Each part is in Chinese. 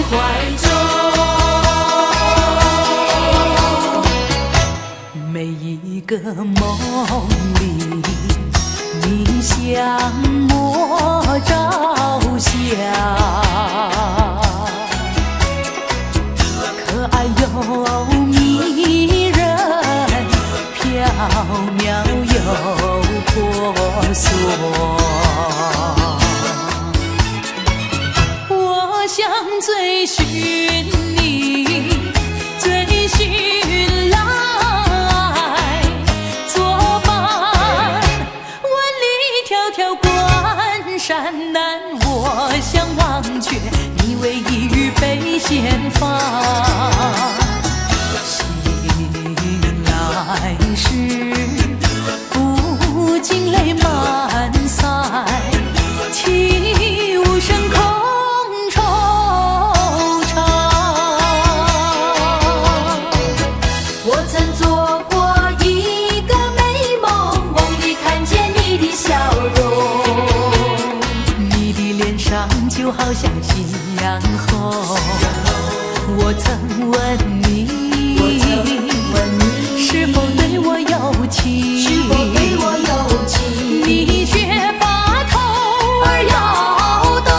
怀中。每一个梦里，你向我照相，可爱又迷人，缥缈又婆娑。我想追寻你，追寻来作伴，万里迢迢关山难，我想忘却你为一缕悲先放。醒来时不禁泪满腮，泣无声空惆怅。我曾做过一个美梦，梦里看见你的笑容，你的脸上就好像夕阳红。我曾问你，是否对我有情？你却把头儿摇动。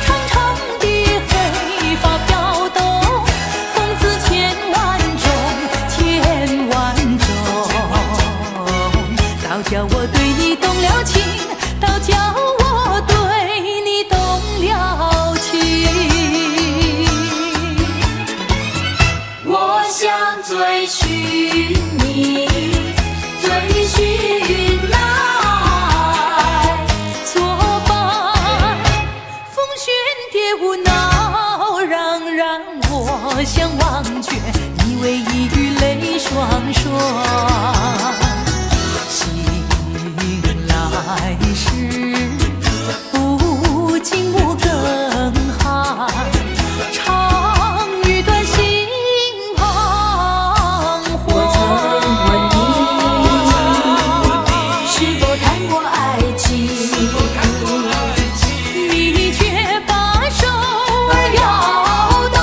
长长的黑发飘动，风姿千万种，千万种。倒叫我对你动了情，倒叫我对你动了情。我想追寻你，追寻来作伴，风喧蝶舞闹嚷嚷，我想忘却你为一缕泪双双。醒来时不禁无更寒，长与短心彷徨。我曾问你，是否谈过爱情？你却把手儿摇动。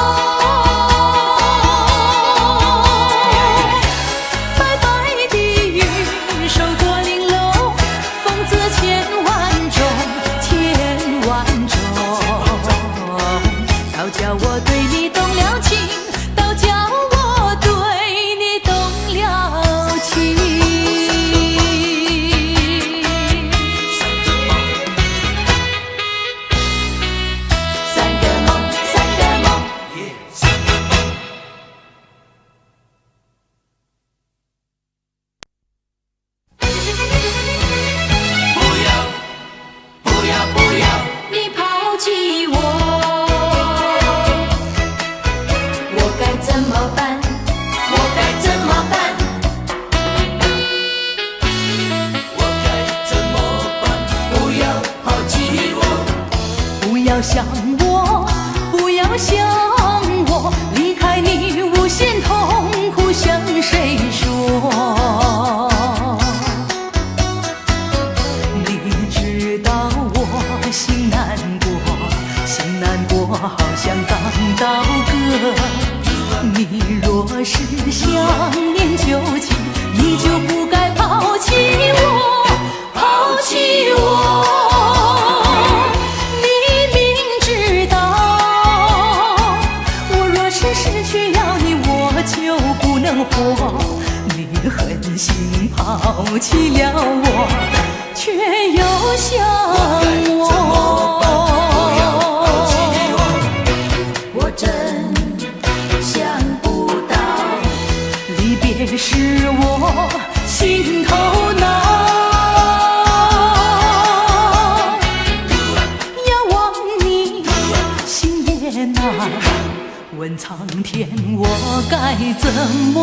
白白的云手多玲珑，风姿千万种，千万种。倒叫我对你动了情，倒叫我对你动了情。三个梦，三个梦。你抛弃我，我该怎么办？我该怎么办？我该怎么办？不要抛弃我，不要想我，不要想我，离开你无限痛苦向谁说？你知道我心难过，心难过好像刚到歌。你若是想念旧情，你就不该抛弃我，抛弃我。你明知道，我若是失去了你，我就不能活。你狠心抛弃了我，却又想我。我真想不到，离别时我心头恼。遥望你，心也难。问苍天，我该怎么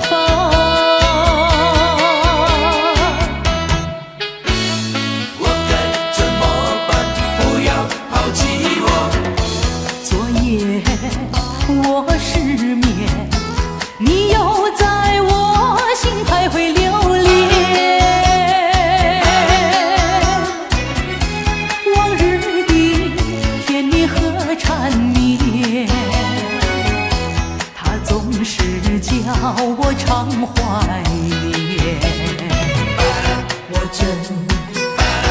办？我失眠，你又在我心徘徊流连。我常怀念。我真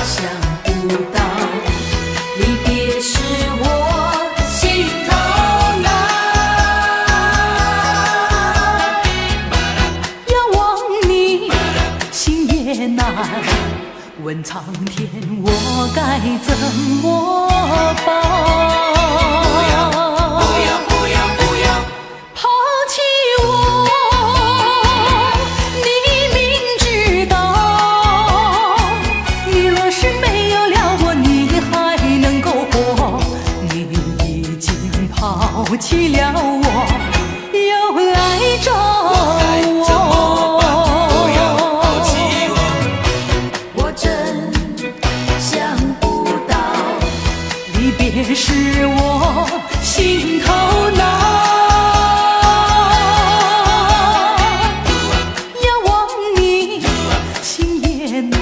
想不到，离别时我心头难。遥望你，心也难。问苍天，我该怎么办？抛弃我，你明知道，你若是没有了我，你还能够活？你已经抛弃了我，又来找我。别使我心头难，遥望你，心也难。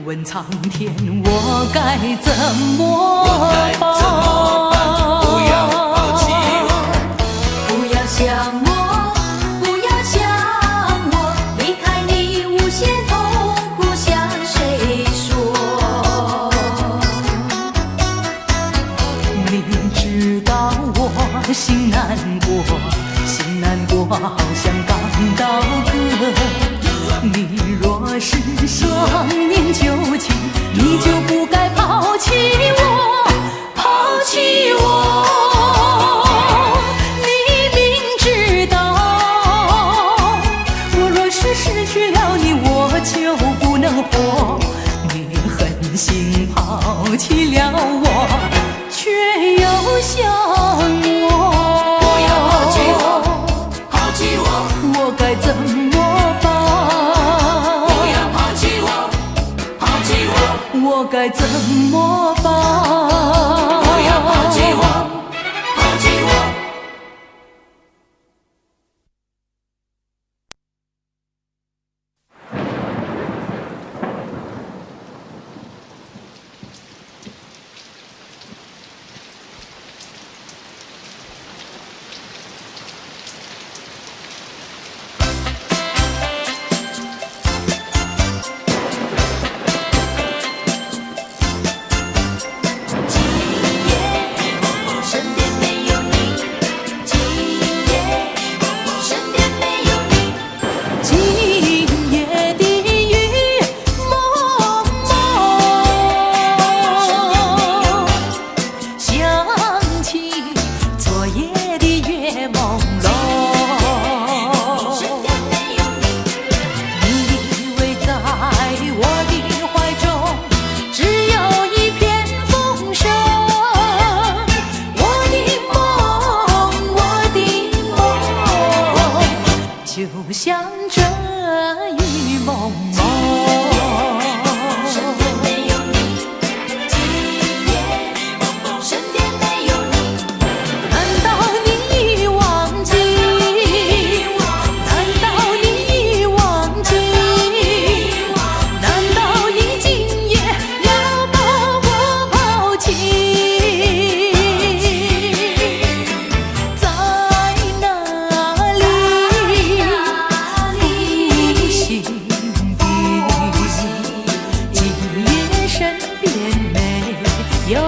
问苍天，我该怎么办？不要抛弃我，不要想我，不要想我，离开你无限痛苦向谁说？你知道我心难过，心难过，好像刚到歌。你若是想念旧情，你就不该抛弃我，抛弃我。你明知道，我若是失去了你，我就不能活。你狠心抛弃了我，却又想我。不要抛弃我，抛弃我，我该怎么办？不要抛弃我，抛弃我，我该怎么办？不要抛弃我，抛弃我。要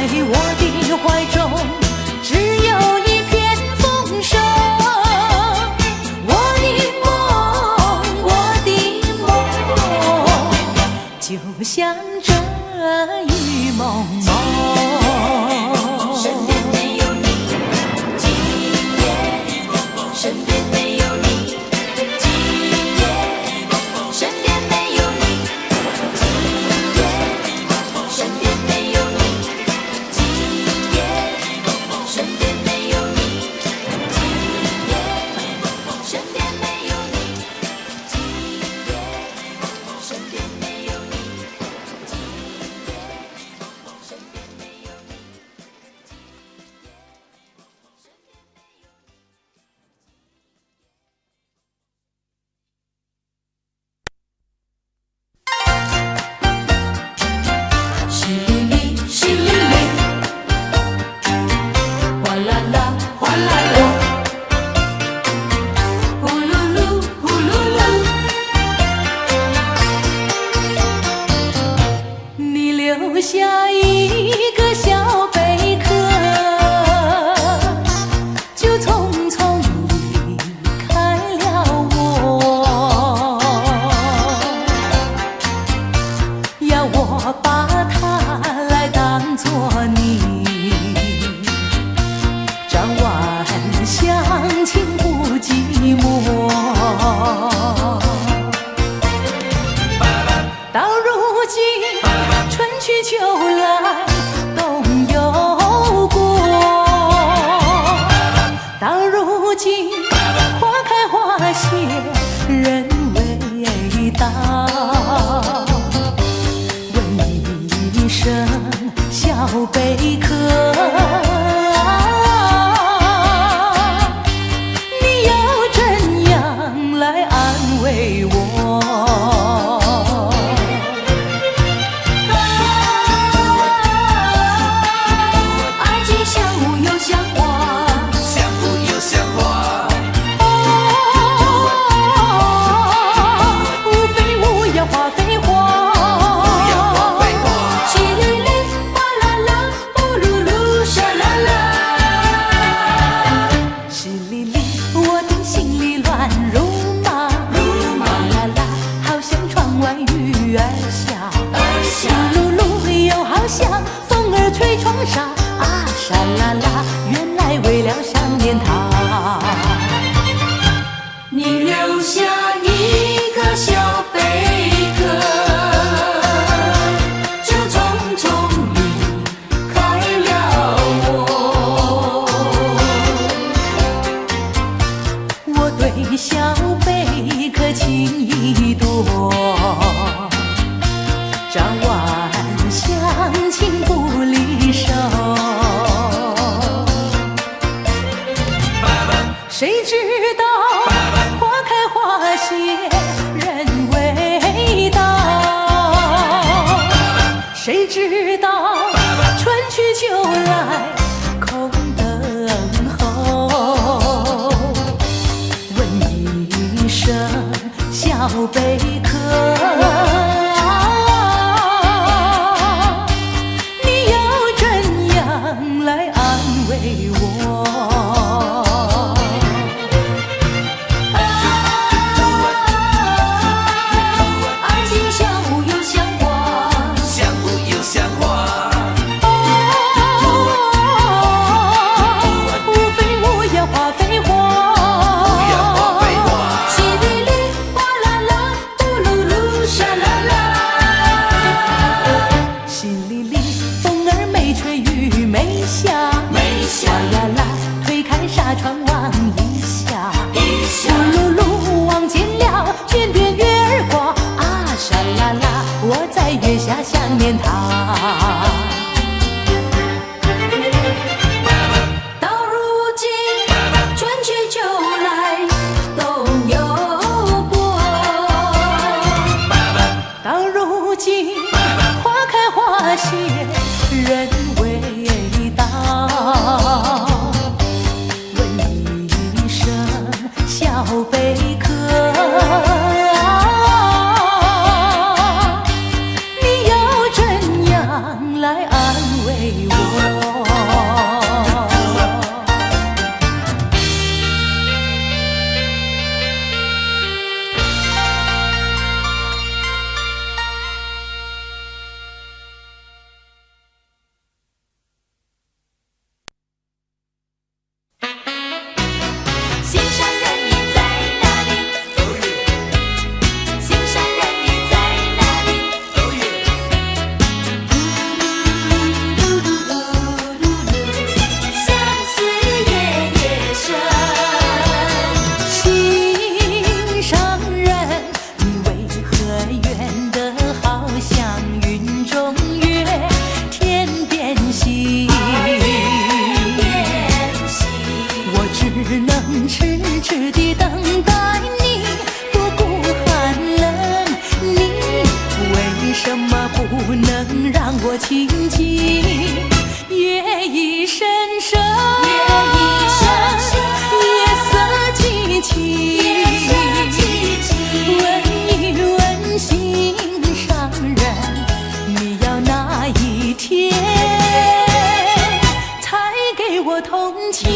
我的怀中只有一片丰收。我的梦，我的梦，就像这一梦梦。身边没有你，今夜身边没有你，今夜身边没有你，今夜身边没有你，今夜身边没有你，今夜身边没有你，今夜身边没有你，今夜身边没有你。淅沥沥，淅沥沥，哗啦啦，哗啦啦，呼噜噜，呼噜噜。你留下一个小贝壳，就匆匆离开了我。要我把它来当作你，朝晚相亲不寂寞。到如今春去秋来冬有过，到如今花开花谢人未到。问一声小贝壳，你要怎样来安慰我？爱情像雾又像花，像雾又像花，无非无要花非花，要花非花。淅沥沥，哗啦啦，呼噜噜，沙啦啦。淅沥沥，我的心里乱如麻，哗啦啦，好像窗外雨儿下，淅噜噜，又好像风儿吹窗纱，啊，沙啦啦，原来为了想念他。你留下一个小贝壳，就匆匆离开了我。我对小贝壳情意多，朝晚相亲不离手。谁知道花开花谢人未到，谁知道春去秋来空等候。问一声小贝壳，你要怎样来安慰我？爱情像雾又像花，像雾又像花，无非无要花非花，要花非花。淅沥沥，哗啦啦，呼噜噜，沙啦啦。淅沥沥，风儿没吹雨没下，没下哗啦啦，推开纱窗望一下，一下呼噜噜望见了卷卷月儿挂，啊，沙啦啦，我在月下想念他。到如今，春去秋来冬有过。到如今花开花谢人未到，问一声小贝壳，你要怎样来安慰我？能让我倾尽夜已深深，夜色凄凄，问一问心上人，你要哪一天才给我同情？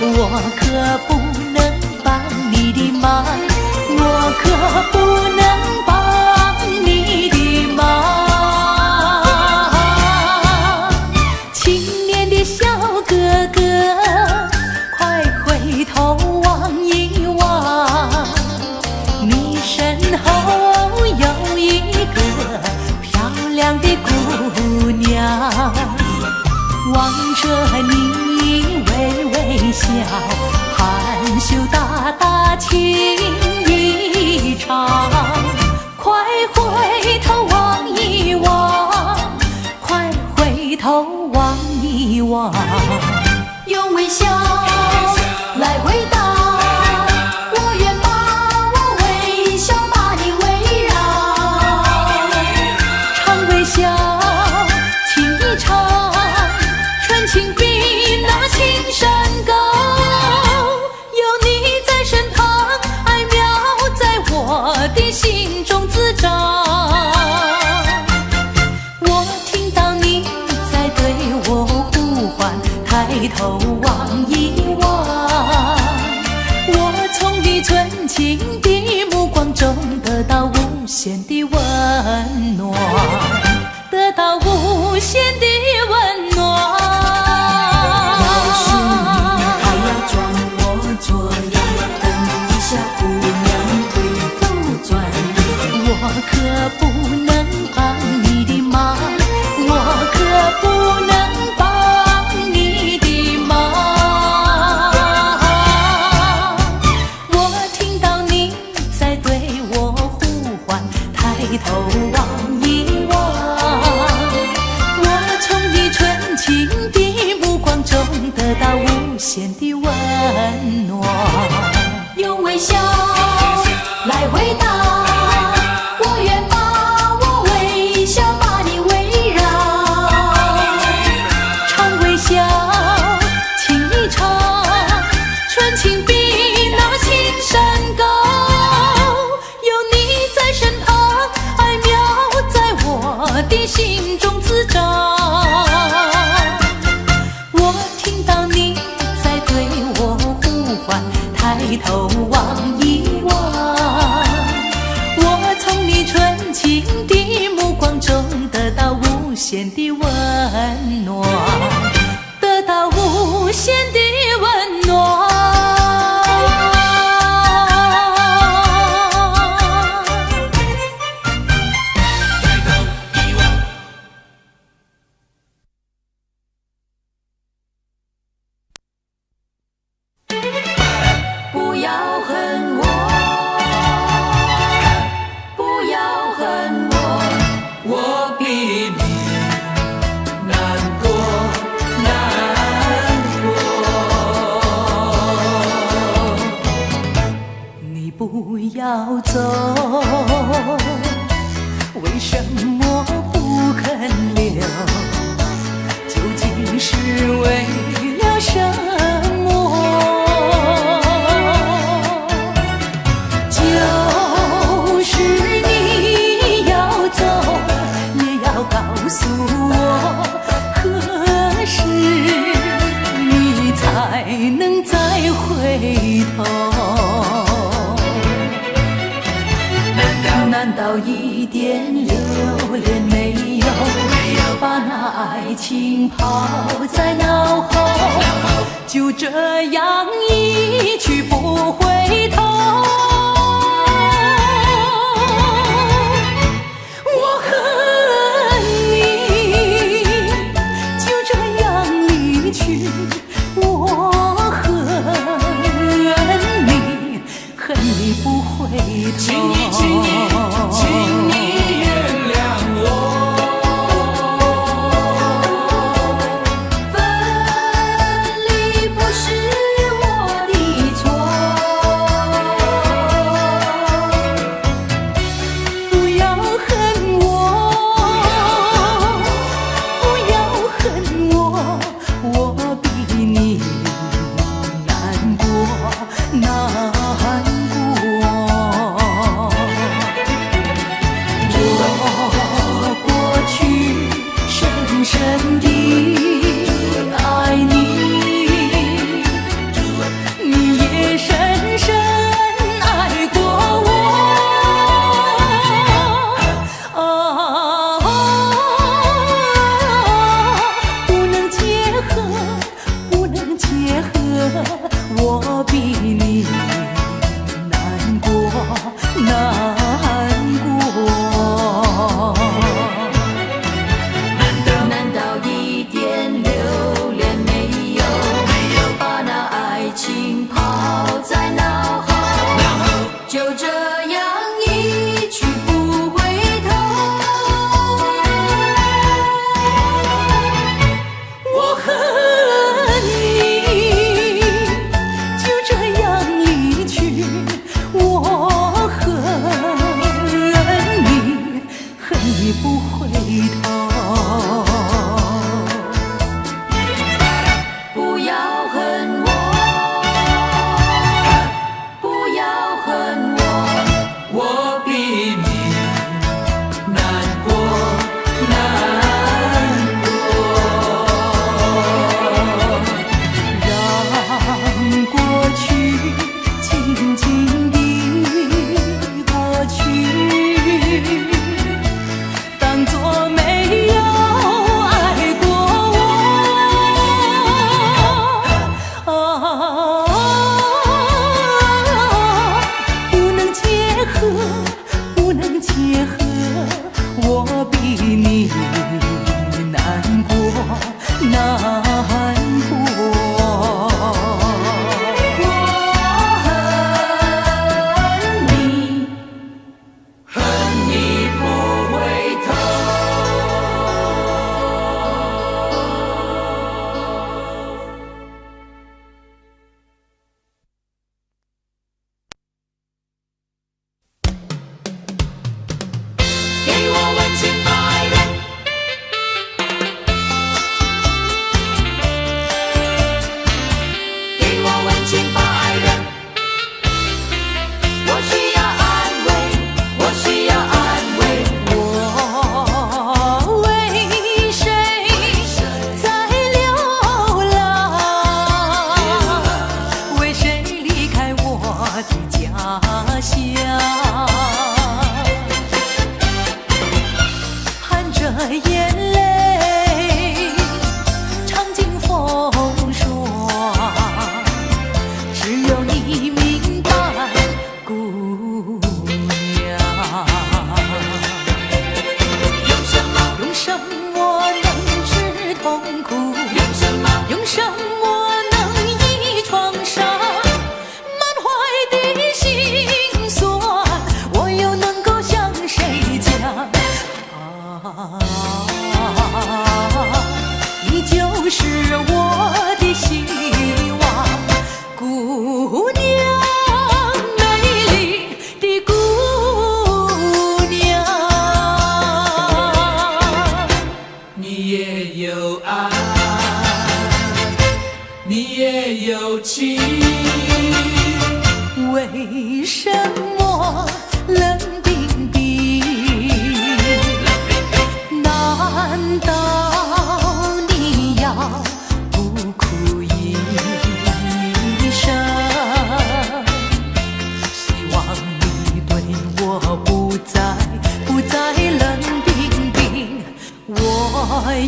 我可不能帮你的忙，我可不能帮你的忙。青年的小哥哥，快回头望一望，你身后有一个漂亮的姑娘。限的温暖。用微笑来回答，我愿把我微笑把你围绕，常微笑，情一场，纯情比那情山高。有你在身旁，爱妙在我的心中滋长。我听到你在对我呼唤，抬头望一望，我从你纯情的目光中得到无限的温暖，得到无限的温暖。不要恨我，不要恨我，我比你难过，难过。你不要走，为什么不肯留？究竟是为了什么？就是你要走，也要告诉我，何时你才能再回头？难道一点留恋没有？把那爱情抛在脑后，就这样一去不回头。我恨你，就这样离去。我恨你，恨你不回头。请你原谅我。分离不是我的错，不要恨我，不要恨我，我比你难过，难过。我过去深深地爱你，你也深深爱过我。不能结合，不能结合，我比你难过，难过。难道一点留恋没有？把那爱情抛在脑后，就这样一去不回头。我恨你，就这样离去。我恨你，恨你不回头。不要恨我，不要恨我，我比你难过，难让过去静静地过去，当作没有爱过我。不能结合，不能结合，我比你难过，难过。我恨你，恨你不回头。眼泪尝尽风霜，只有你明白，姑娘。用什么能治痛苦？用什么能医创伤？满怀的心酸，我又能够向谁讲？你就是我的希望，姑娘，美丽的姑娘。你也有爱，你也有情，为什么冷冰冰？难道你要不哭一生？希望你对我不再冷冰冰。我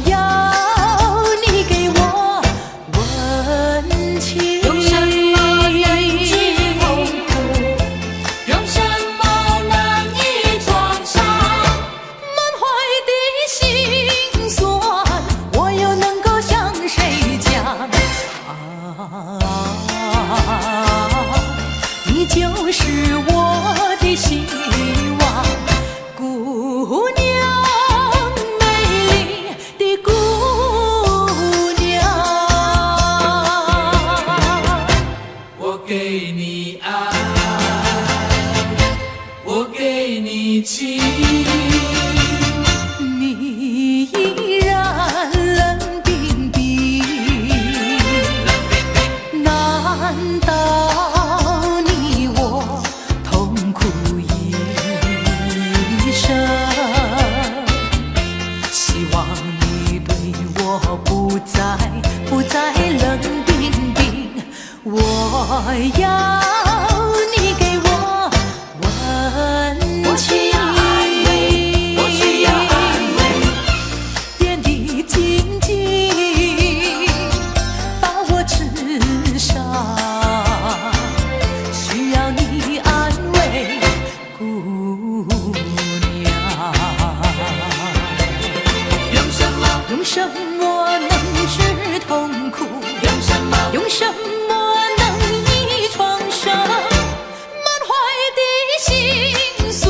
要你给我温情。用什么能治痛苦？用什么能医创伤？满怀的心酸，我又能够向谁讲？你就是我的希望，姑娘，美丽的姑娘。我给你爱，我给你情，你依然冷冰冰，难道你我痛苦一生？希望你对我不再冷冰冰。我要你给我温情。我需要安慰，点滴静静把我刺伤，需要你安慰，姑娘。用什么能治痛苦？用什么能医创伤？满怀的心酸，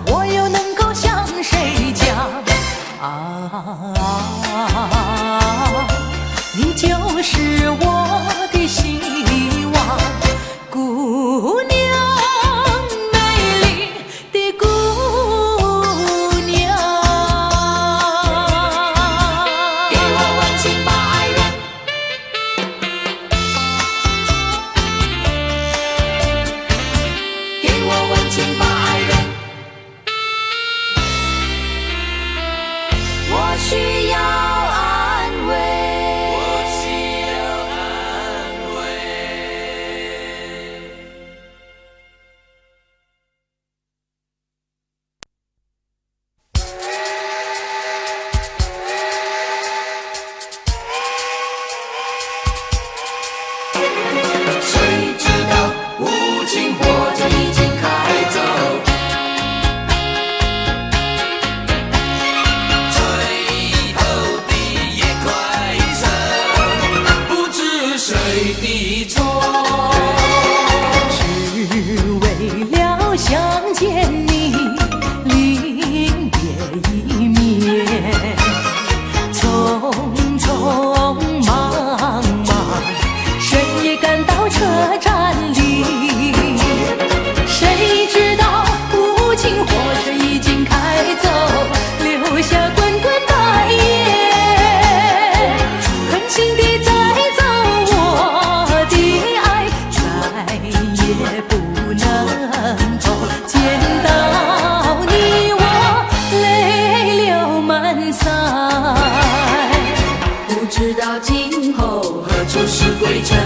我又能够向谁讲？你就是我的希望，姑娘，美丽的姑娘。给我温情吧，爱人。给我温情吧，爱人。我需要安慰。谁知道无情火车已经开走？最后的夜快走，不知谁的错。只为了想见你，临别一面，匆匆忙忙，谁也赶到车站里。谁知道无情火车已经开走，留下滚滚白烟，狠心地载走我的爱，再也不能够见到你，我泪流满腮。不知道今后何处是归程，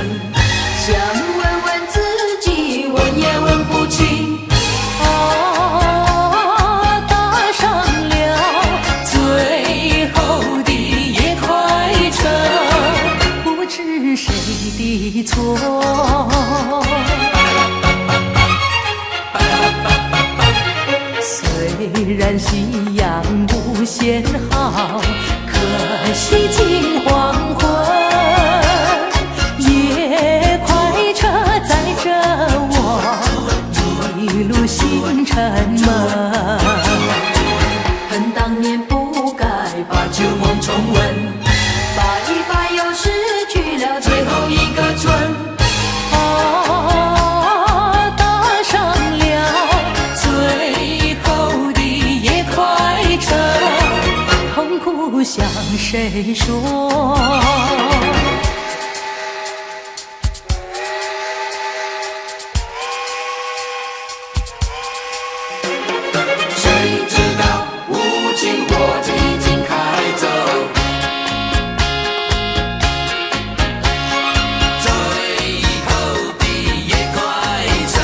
想问问自己，问也问不清。搭上了最前好，可惜近黄昏。夜快车载着我，一路行沉闷。恨当年不该把旧梦重温，拜一拜又失去了最后一个春。搭上了最后的夜快车，痛苦向谁说？谁知道无情火车已经开走，最后的夜快车，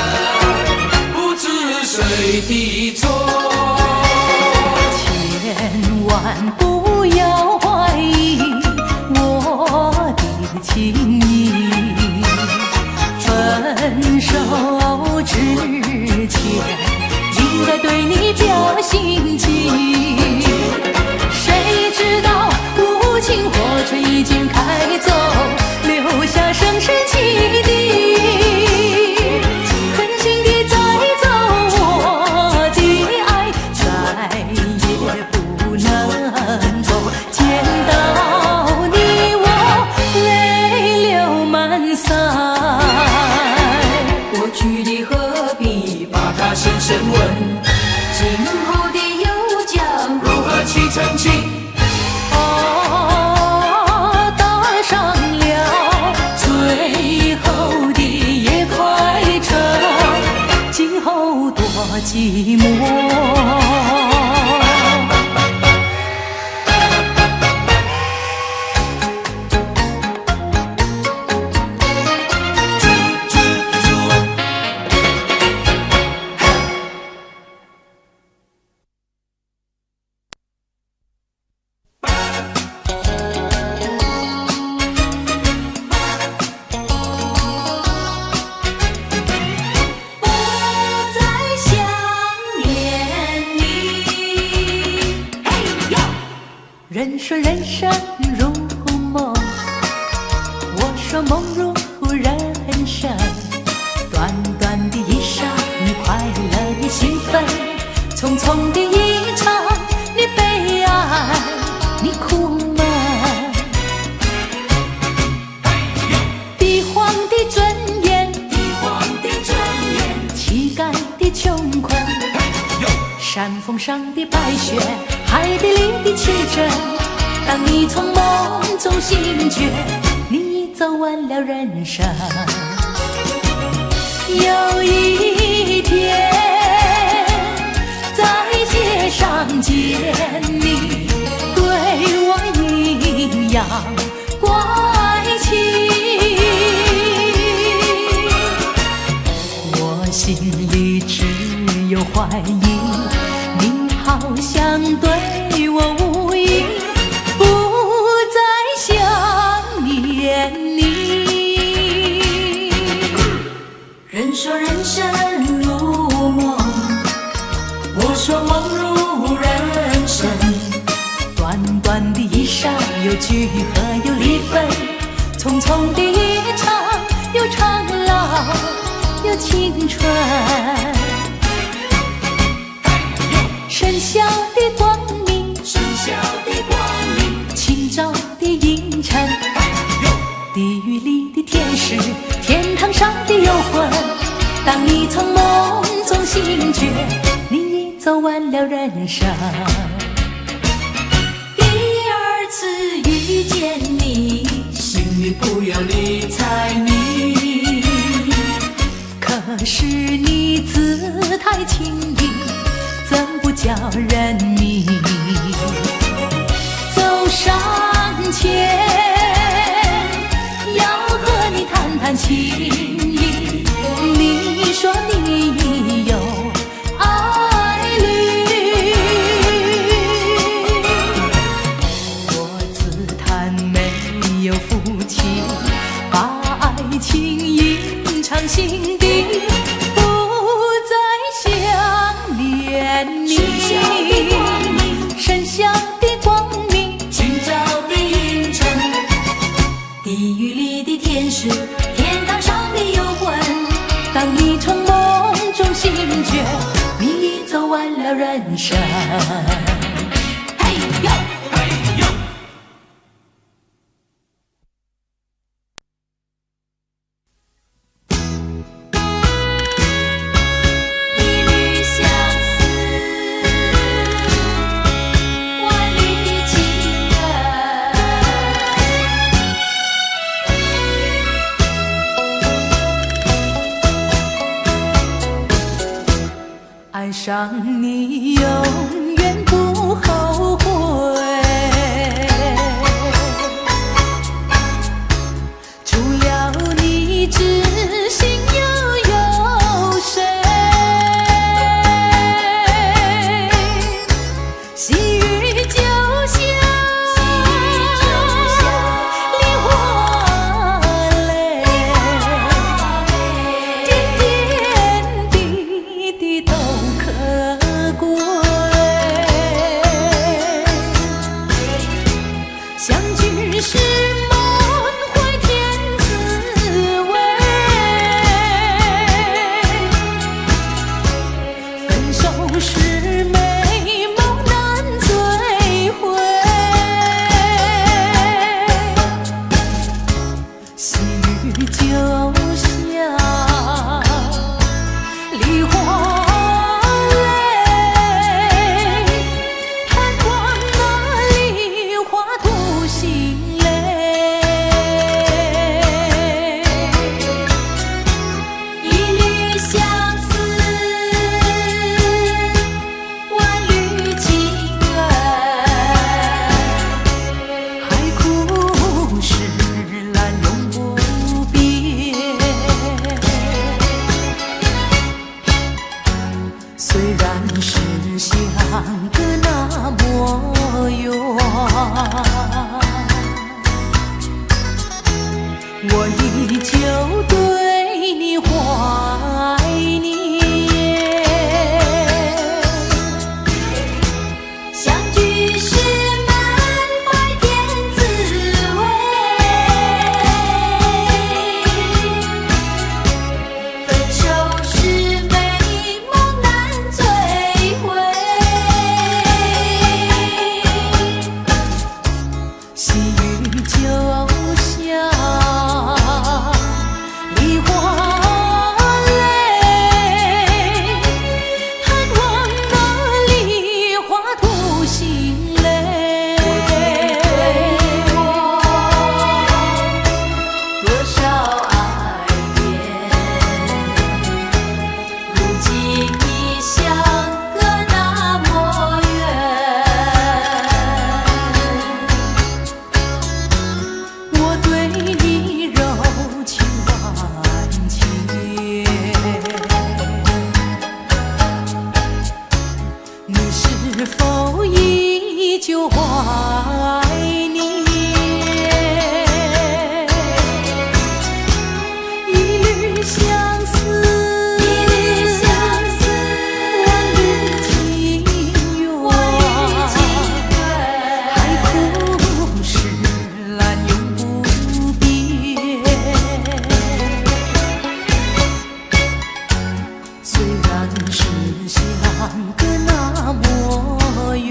不知谁的错。千万不要怀疑我的情意，分手之前应该对你表心迹。谁知道无情火车已经开走，留下盛世汽笛，狠心地载走我的爱，再也不能够见到你，我泪流满腮。过去的何必把它深深问，今后的又将如何去澄清？搭上了最后的夜快车，今后多寂寞。不再想念你。嘿呀，人说人生如梦，我说梦如人生。短短的一生，你快乐你兴奋；匆匆的一场，你悲哀你苦闷。帝皇的尊严，帝皇的尊严，乞丐的穷困，山峰上的白雪，海底里的奇珍。当你从梦中醒觉，你已走完了人生。有一天在街上见你，对我一样怪奇，我心里只有怀疑，你好像对我无意，不再想念你。人说人生如梦，我说梦如人生。短短的一生，有聚合有离分，匆匆的一场，有长老有青春。深宵的光明，深宵的光明，清照的阴沉，地狱里的天使，天堂上的幽魂。当你从梦中醒觉，你已走完了人生。第二次遇见你，心里不要理睬你。可是你姿态轻盈，怎不叫人迷？走上前，要和你谈谈情谊。你说你有爱侣，我自叹没有福气，把爱情隐藏心底，不再想念你。阑珊。嘿呦，嘿呦，一缕相思，万缕情缘。爱上你永远不后悔，除了你知心又有谁？细雨就像梨花泪，点点滴滴都可贵。相聚是梦怀天滋味，分手是美梦难追回。细雨就像梨花泪，盼望那梨花吐心泪。一缕相思，万缕情缘。海枯石烂永不变，虽然是相隔那么远，我依旧对你怀念。相聚是满怀天滋味，分手是美梦难追回。细雨就像梨花泪，盼望那梨花吐心泪。多少爱恋，如今已相隔那么远。我对你柔情万千，你是否依旧怀念？一缕相思，一缕相思，万缕情缘。海枯石烂永不变，虽然是相隔那么远，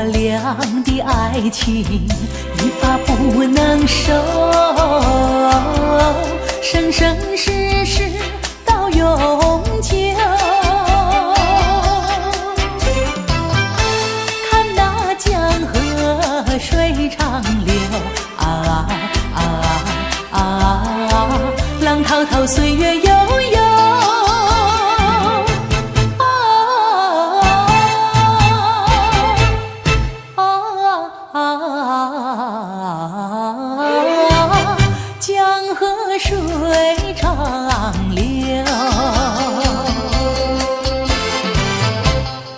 俩的爱情一发不能收，生生世世到永久。看那江河水长流，啊啊啊，浪滔滔岁月悠悠。江河水长流，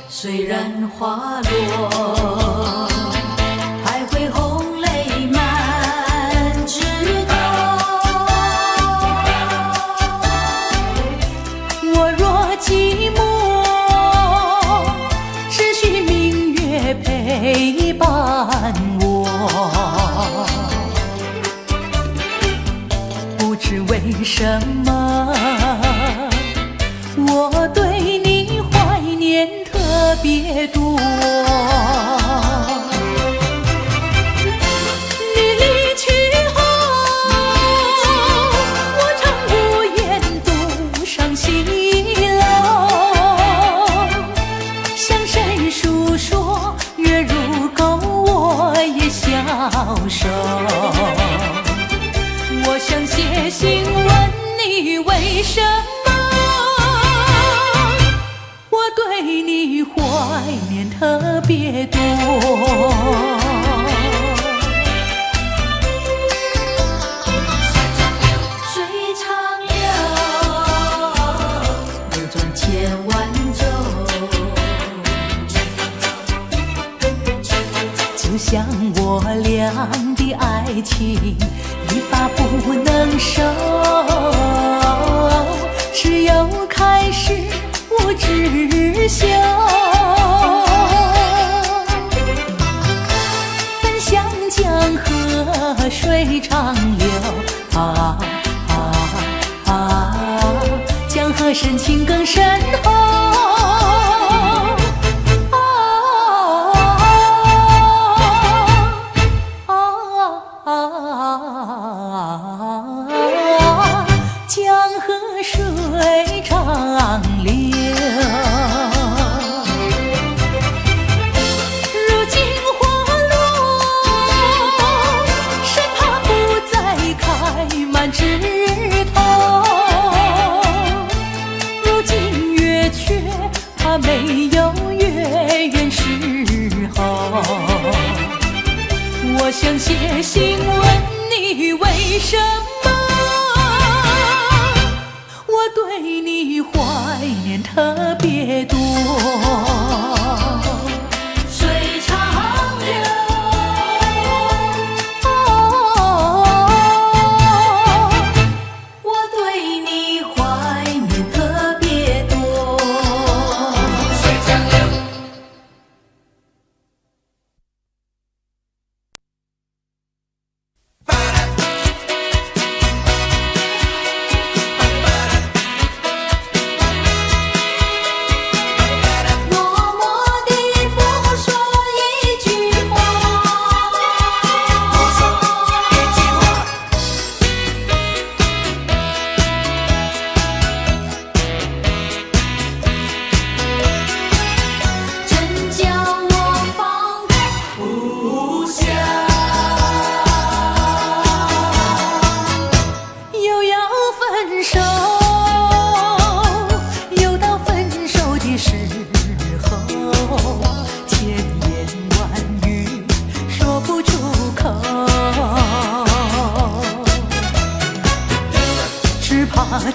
虽然花落，还会红泪满枝头。我若寂寞，只需明月陪伴我。不知为什么，我对你怀念特别多。你离去后，我常无言独上西楼。向谁诉说？月如钩，我也消瘦。我想写信问你为什么，我对你怀念特别多。水长流，流转千万洲，就像我俩的爱情一发不能收，只有开始无止休。分享江河水长流，啊啊啊，江河深情更深厚。江河水长流，如今花落，生怕不再开满枝头。如今月缺，怕没有月圆时候。我想写信问你为什么，我对你怀念特别多。水长流，我对你怀念特别多。水长流。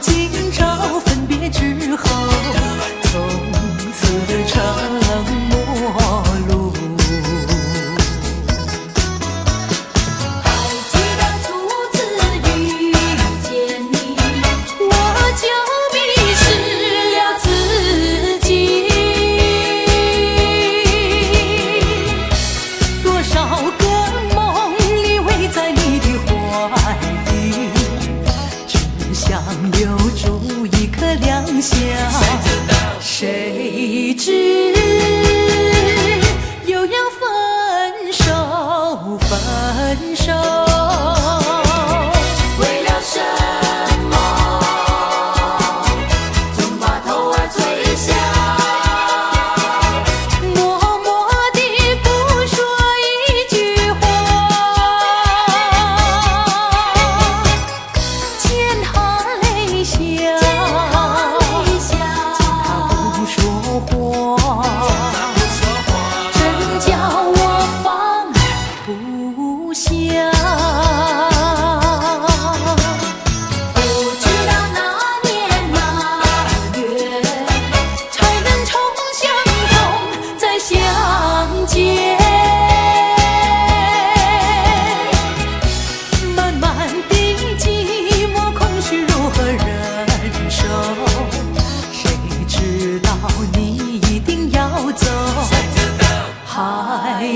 今朝分别之后，从此成陌路。还记得初次遇见你，我就迷失了自己。多少个梦里偎在你的怀里，只想留住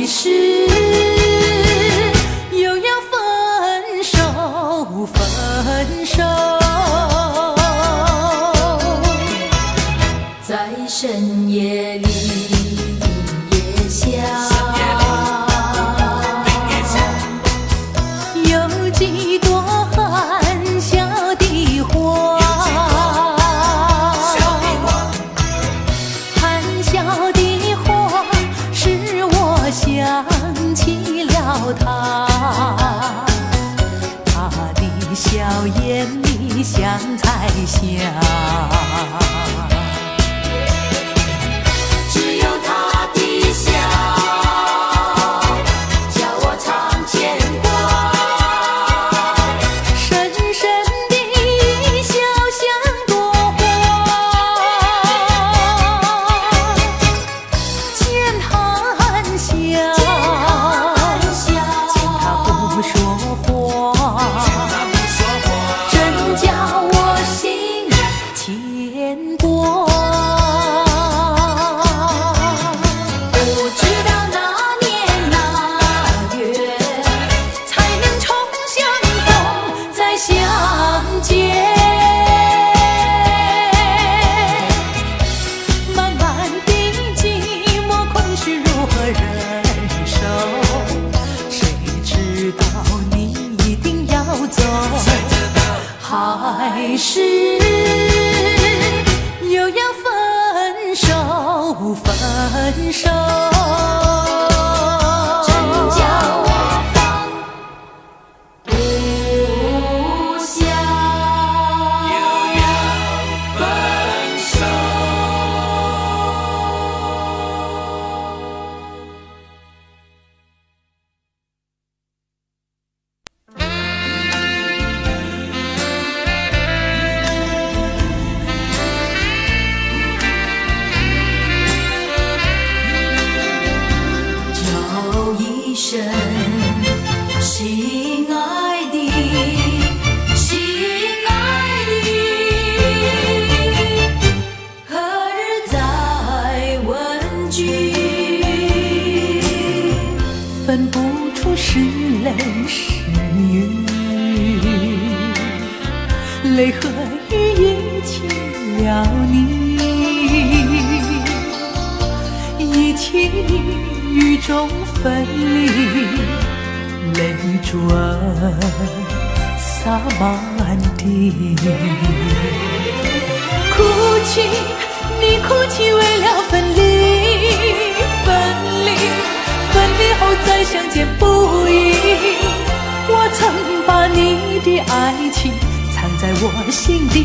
是又要分手，分手。在深夜里，夜下，有几朵含笑的花，含笑的花使我想起了他，他的笑颜里像彩霞。只有他的笑，叫我常牵挂。深深的笑像朵花，见含笑，见他不说话，真叫我心牵挂。还是又要分手，分手。真叫我放不下。又要分手。叫一声心爱的，心爱的，何日再问句？分不出是泪是雨，泪和雨一起了你，一起雨中分离，泪珠儿洒满地。哭泣，你哭泣为了分离，分离，分离后再相见不易。我曾把你的爱情藏在我心底，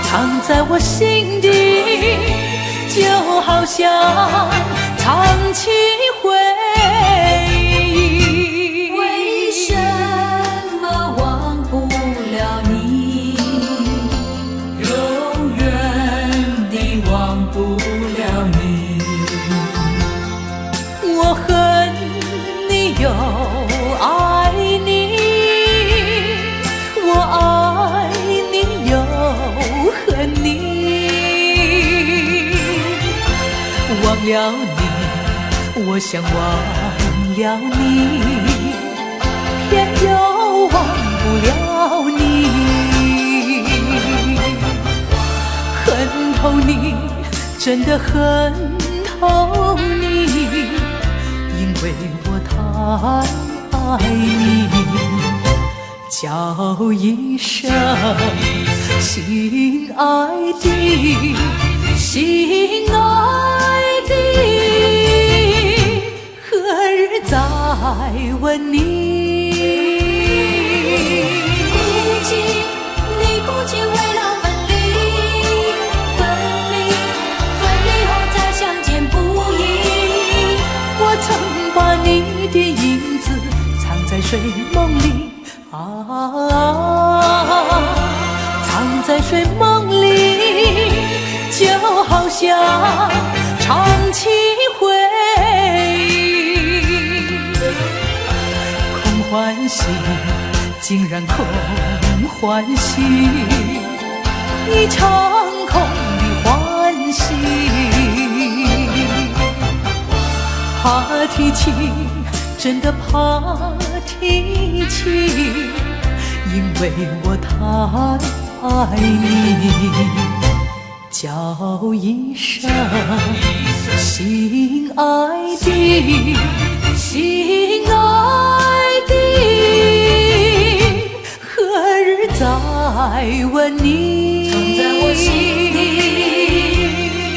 藏在我心底，就好像藏起回忆。为什么忘不了你？永远地忘不了你。我恨你又爱你，我爱你又恨你。忘了你，我想忘了你，偏又忘不了你。恨透你，真的恨透你，因为我太爱你。叫一声心爱的，心爱的，何日再问你？哭泣，你哭泣为了分离，分离，分离后再相见不易。我曾把你的影子藏在睡梦里，藏在睡梦里，就好像唱起回忆。空欢喜，竟然空欢喜，一场空的欢喜。怕提起，真的怕提起，因为我太爱你。叫一声心爱的，心爱的，何日再问你？藏在我心底，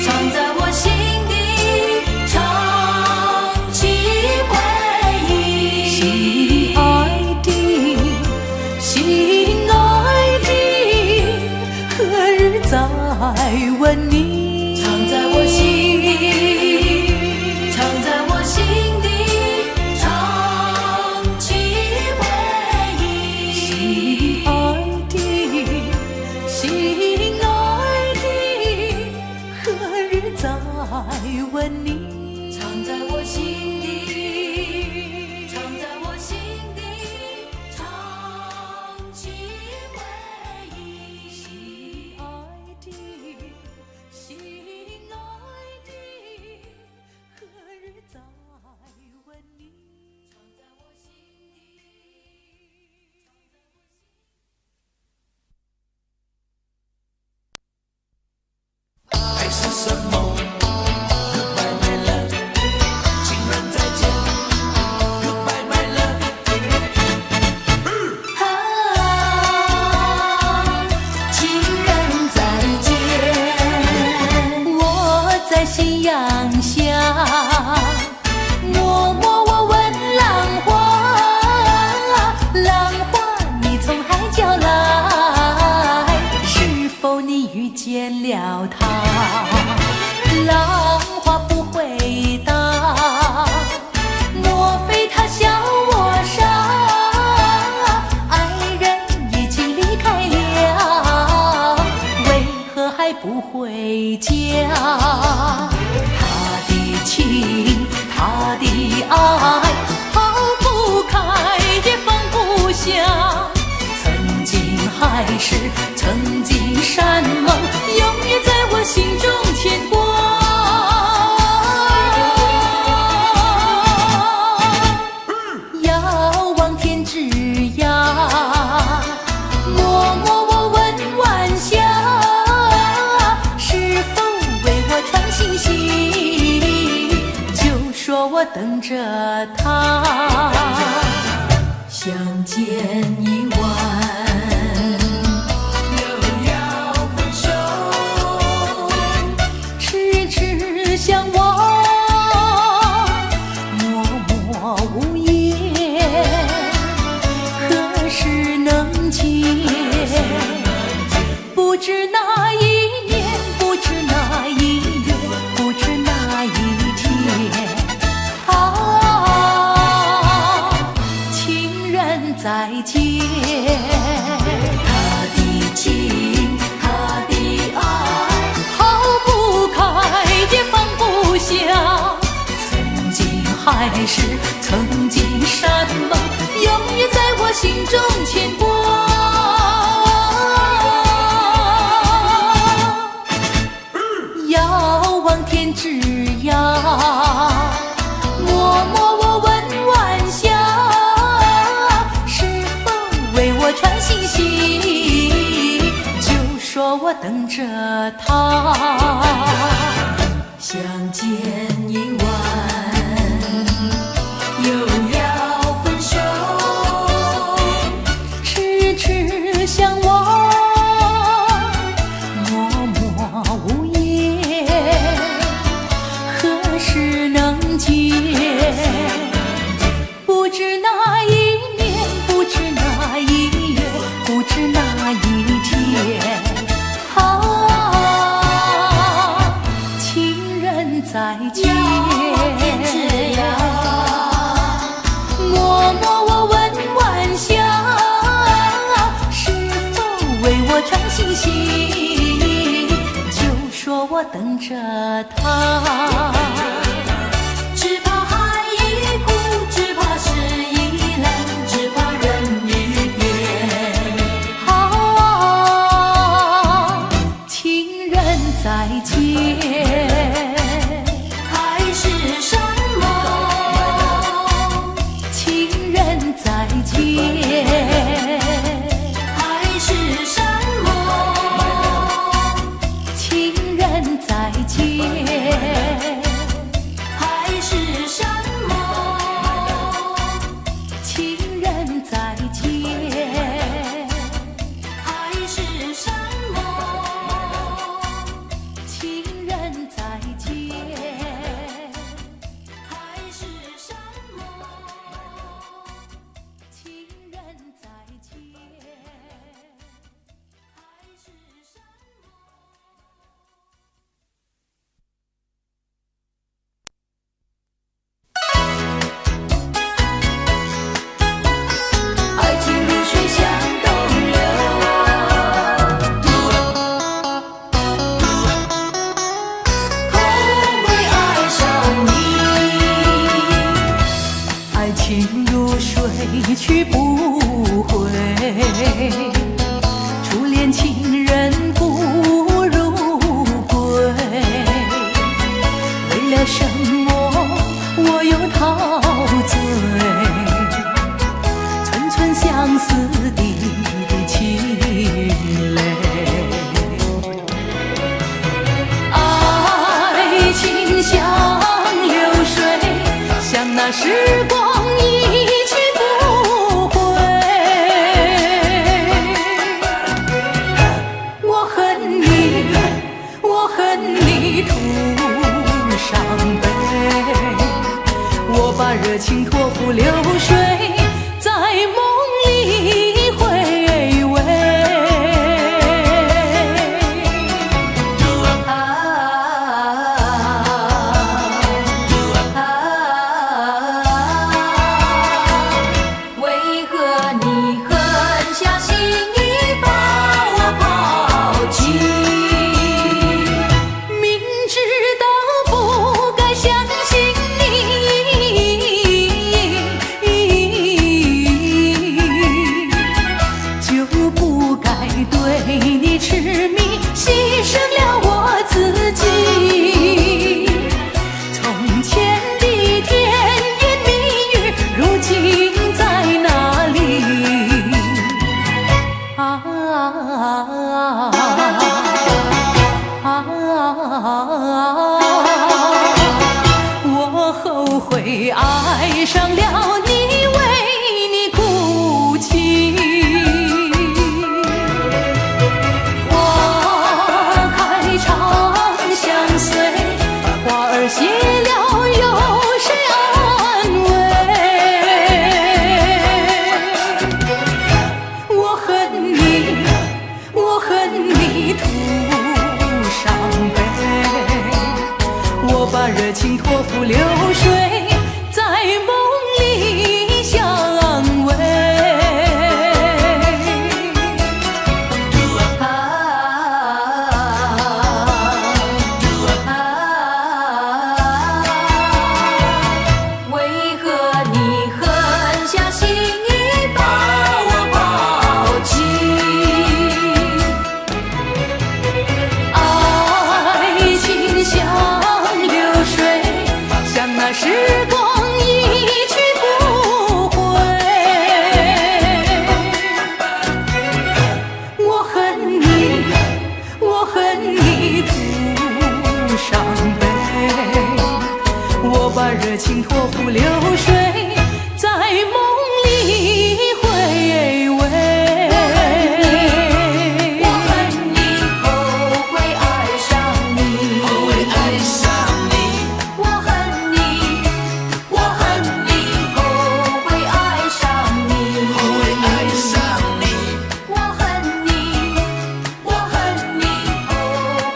藏在我心底，长期回忆。心爱的，心爱的，何日再问你？藏在我心底，藏在我心底，长期回忆。心爱的，心爱的，何日再问你？藏在我心底，藏在我心底，长期回忆。心爱的，心爱的，何日再问你？藏在我心底。爱是什么 ？Goodbye my love， 情人再见 ，Goodbye my love。情人再见，我在夕阳下默默我问浪花，浪花你从海角来，是否你遇见了他？浪花不回答，莫非他笑我傻？爱人已经离开了，为何还不回家？他的情，他的爱，抛不开也放不下。曾经海誓，曾经山盟，永远在我心中牵挂。遥望天之涯，默默我问晚霞，是否为我传信息？就说我等着他，相见已晚。痴痴相望，默默无言，何时能见？不知哪一年，不知哪一月，不知哪一天。情人再见，他的情，他的爱，抛不开也放不下。曾经海誓，曾经山盟，永远在我心中牵挂。遥望天之涯，默默我问晚霞，是否为我传信息？就说我等着他，相见已晚，又要分手。痴痴相望，默默无言，何时能见？不知哪一年，不知哪一月，不知哪一天。情人再见，默默我问晚霞，是否为我传信息？就说我等着他。只怕海一哭，只怕事一冷，只怕人一变。情人再见，海誓山盟，我又陶醉，寸寸相思滴滴情泪。爱情像流水，像那时光一去不回。我恨你，我恨你徒伤悲。我把热情托付流水，在梦里回味。为何你狠下心意把我抛弃？明知道不该相信就不该对你痴迷，牺牲了我自己。从前的甜言蜜语，如今在哪里？我后悔爱上了你，为你哭泣。花开长相随，花儿谢了有谁安慰？我恨你，我恨你徒伤悲。我把热情托付流水，在梦里相偎。为何你狠下心意把我抛弃？爱情像流水，像那时光一去不回。我恨你，我恨你徒伤悲。我把热情托付流水，在梦里回味。我恨你后悔爱上你，后悔爱上你，我恨你，我恨你后悔爱上你，后悔爱上你，我恨你，我恨你后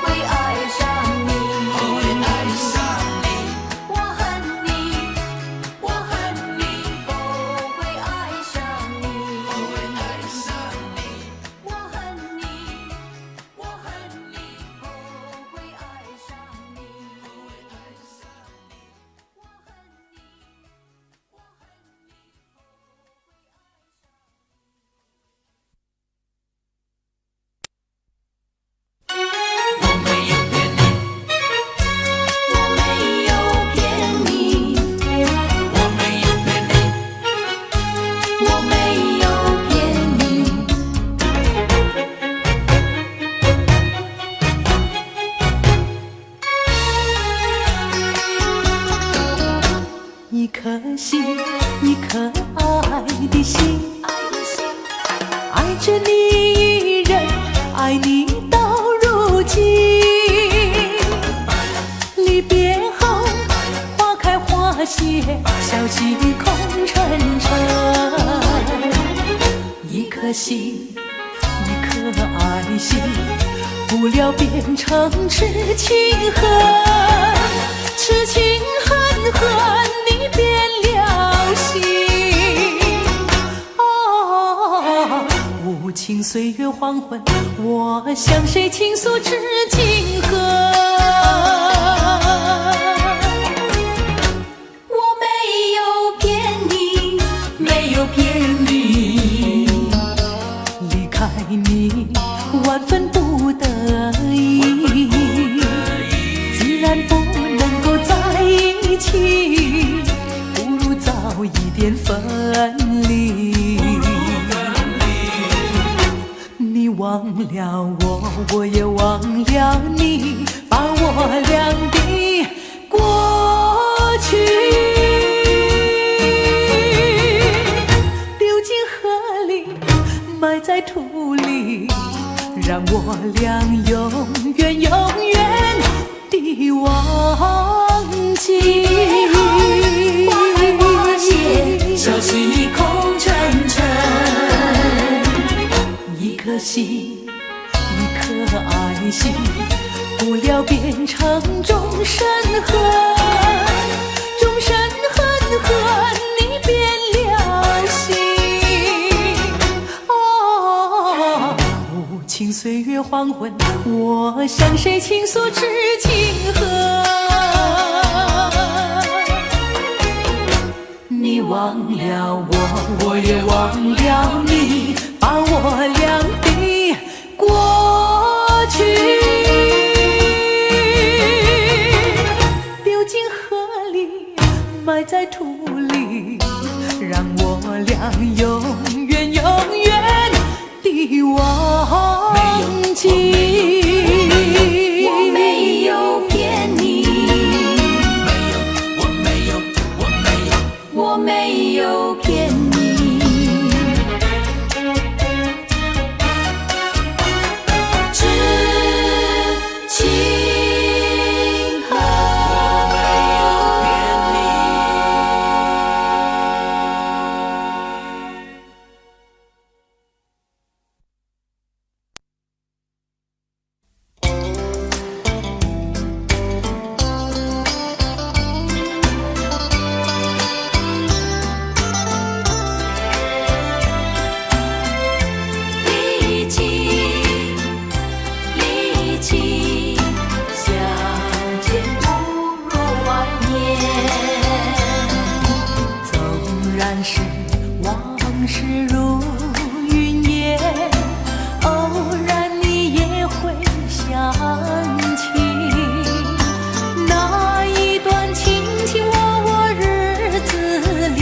悔爱上你，后悔爱上你，我恨你，我恨你后悔爱上你，后悔爱上你，我恨你，我恨你后悔爱上你，后悔爱上你，我恨你，我恨你后悔爱上你。我没有骗你，我没有骗你，我没有骗你，我没有骗你。一颗心，一颗爱的心，爱着你一人，爱你到如今。离别后，花开花谢，小溪空沉沉。一颗心，一颗爱心，不料变成痴情恨，痴情恨恨，你变了心。无情岁月黄昏，我向谁倾诉知情恨？我没有骗你，没有骗你，离开你，万分不得已，自然不能够在一起。了我，我也忘了你，把我俩的过去丢进河里，埋在土里，让我俩永远永远地忘记。花开花谢，消息空沉沉。一颗心，一颗爱心，不料变成众生恨，众生恨恨，你变了心。哦，无情岁月黄昏，我向谁倾诉知情恨？你忘了我，我也忘了你，把我俩的过去丢进河里，埋在土里，让我俩永远永远地忘记。我没有骗你，我没有骗你，知情恨。离情，离情，相见不如怀念。纵然是往事如云烟，偶然你也会想起那一段卿卿我我日子里，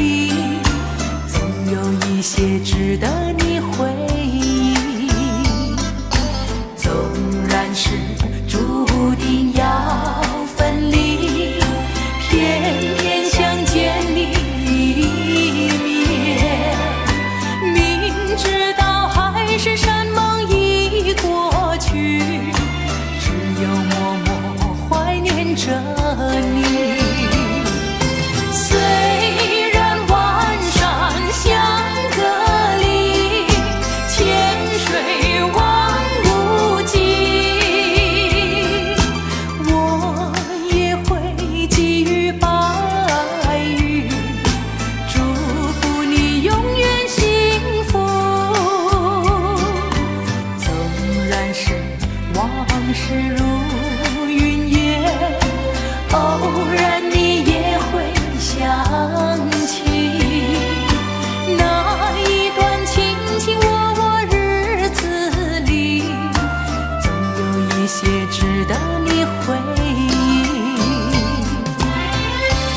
总有一些值得你回忆。纵然是注定要分离，偏偏相见你一面，明知道海誓山盟已过去，只有默默怀念着你。虽然万山相隔离，千水望无际，我也会给予白羽，祝福你永远幸福。纵然是往事如云烟，偶然你也会想起那一段卿卿我我日子里，总有一些值得你回忆。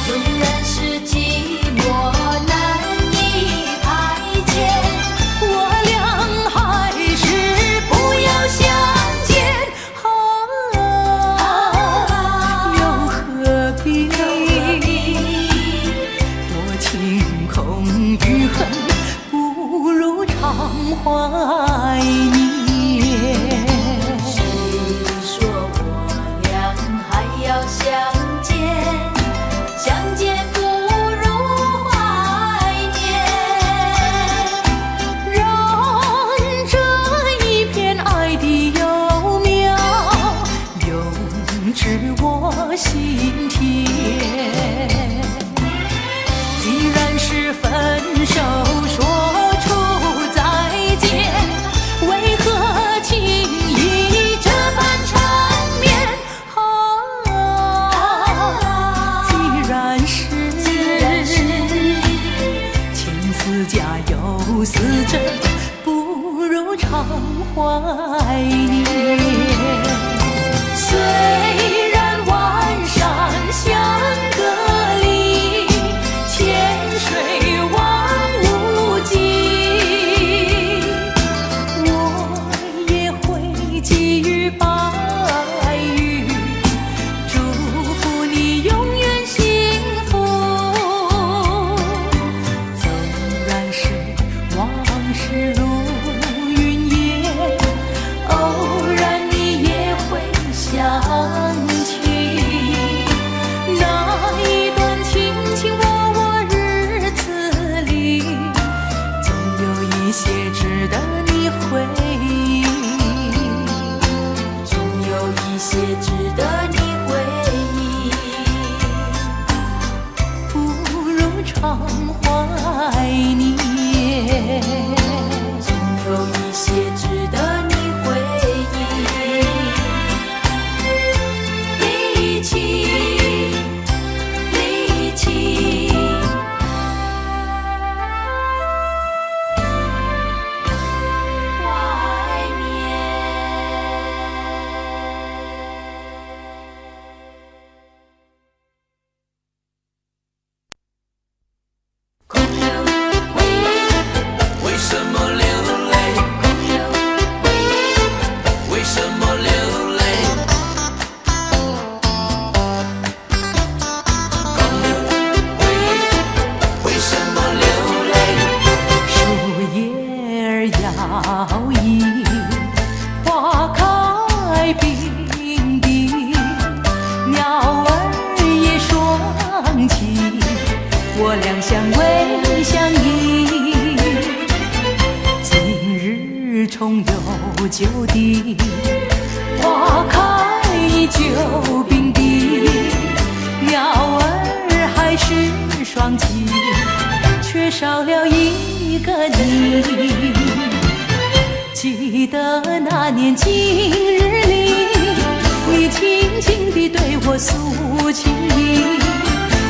纵然是寂寞难以排遣，我俩还是不要相见，又何必多情空余恨，不如常怀念。谁说我俩还要相见？相见不如怀念。让这一片爱的幼苗永植我心田。既然是分手，说出再见，为何轻易这般缠绵？既然是情丝假又似真，不如常怀念。虽然万山相隔离，千水望无际，我也会常怀念。总有一些值得你回忆，离奇，离奇。怀念。空留回忆，为什么流泪？空留回忆，为什么流泪？空留回忆，为什么流泪？树叶儿摇曳，花开并蒂，鸟儿也双栖，我俩相偎相依。今日重游旧地，花开久并蒂，鸟儿还是双栖，缺少了一个你。记得那年今日里，你轻轻地对我诉情意，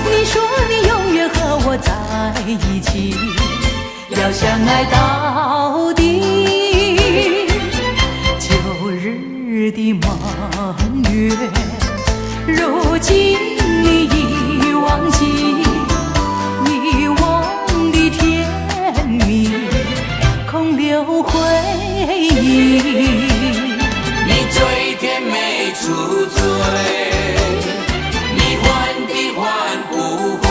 你说你永远和我在一起，要相爱到底。旧日的梦月，如今你已忘记，遗忘的甜蜜，空留回忆。你最甜美出醉，你还的还不回。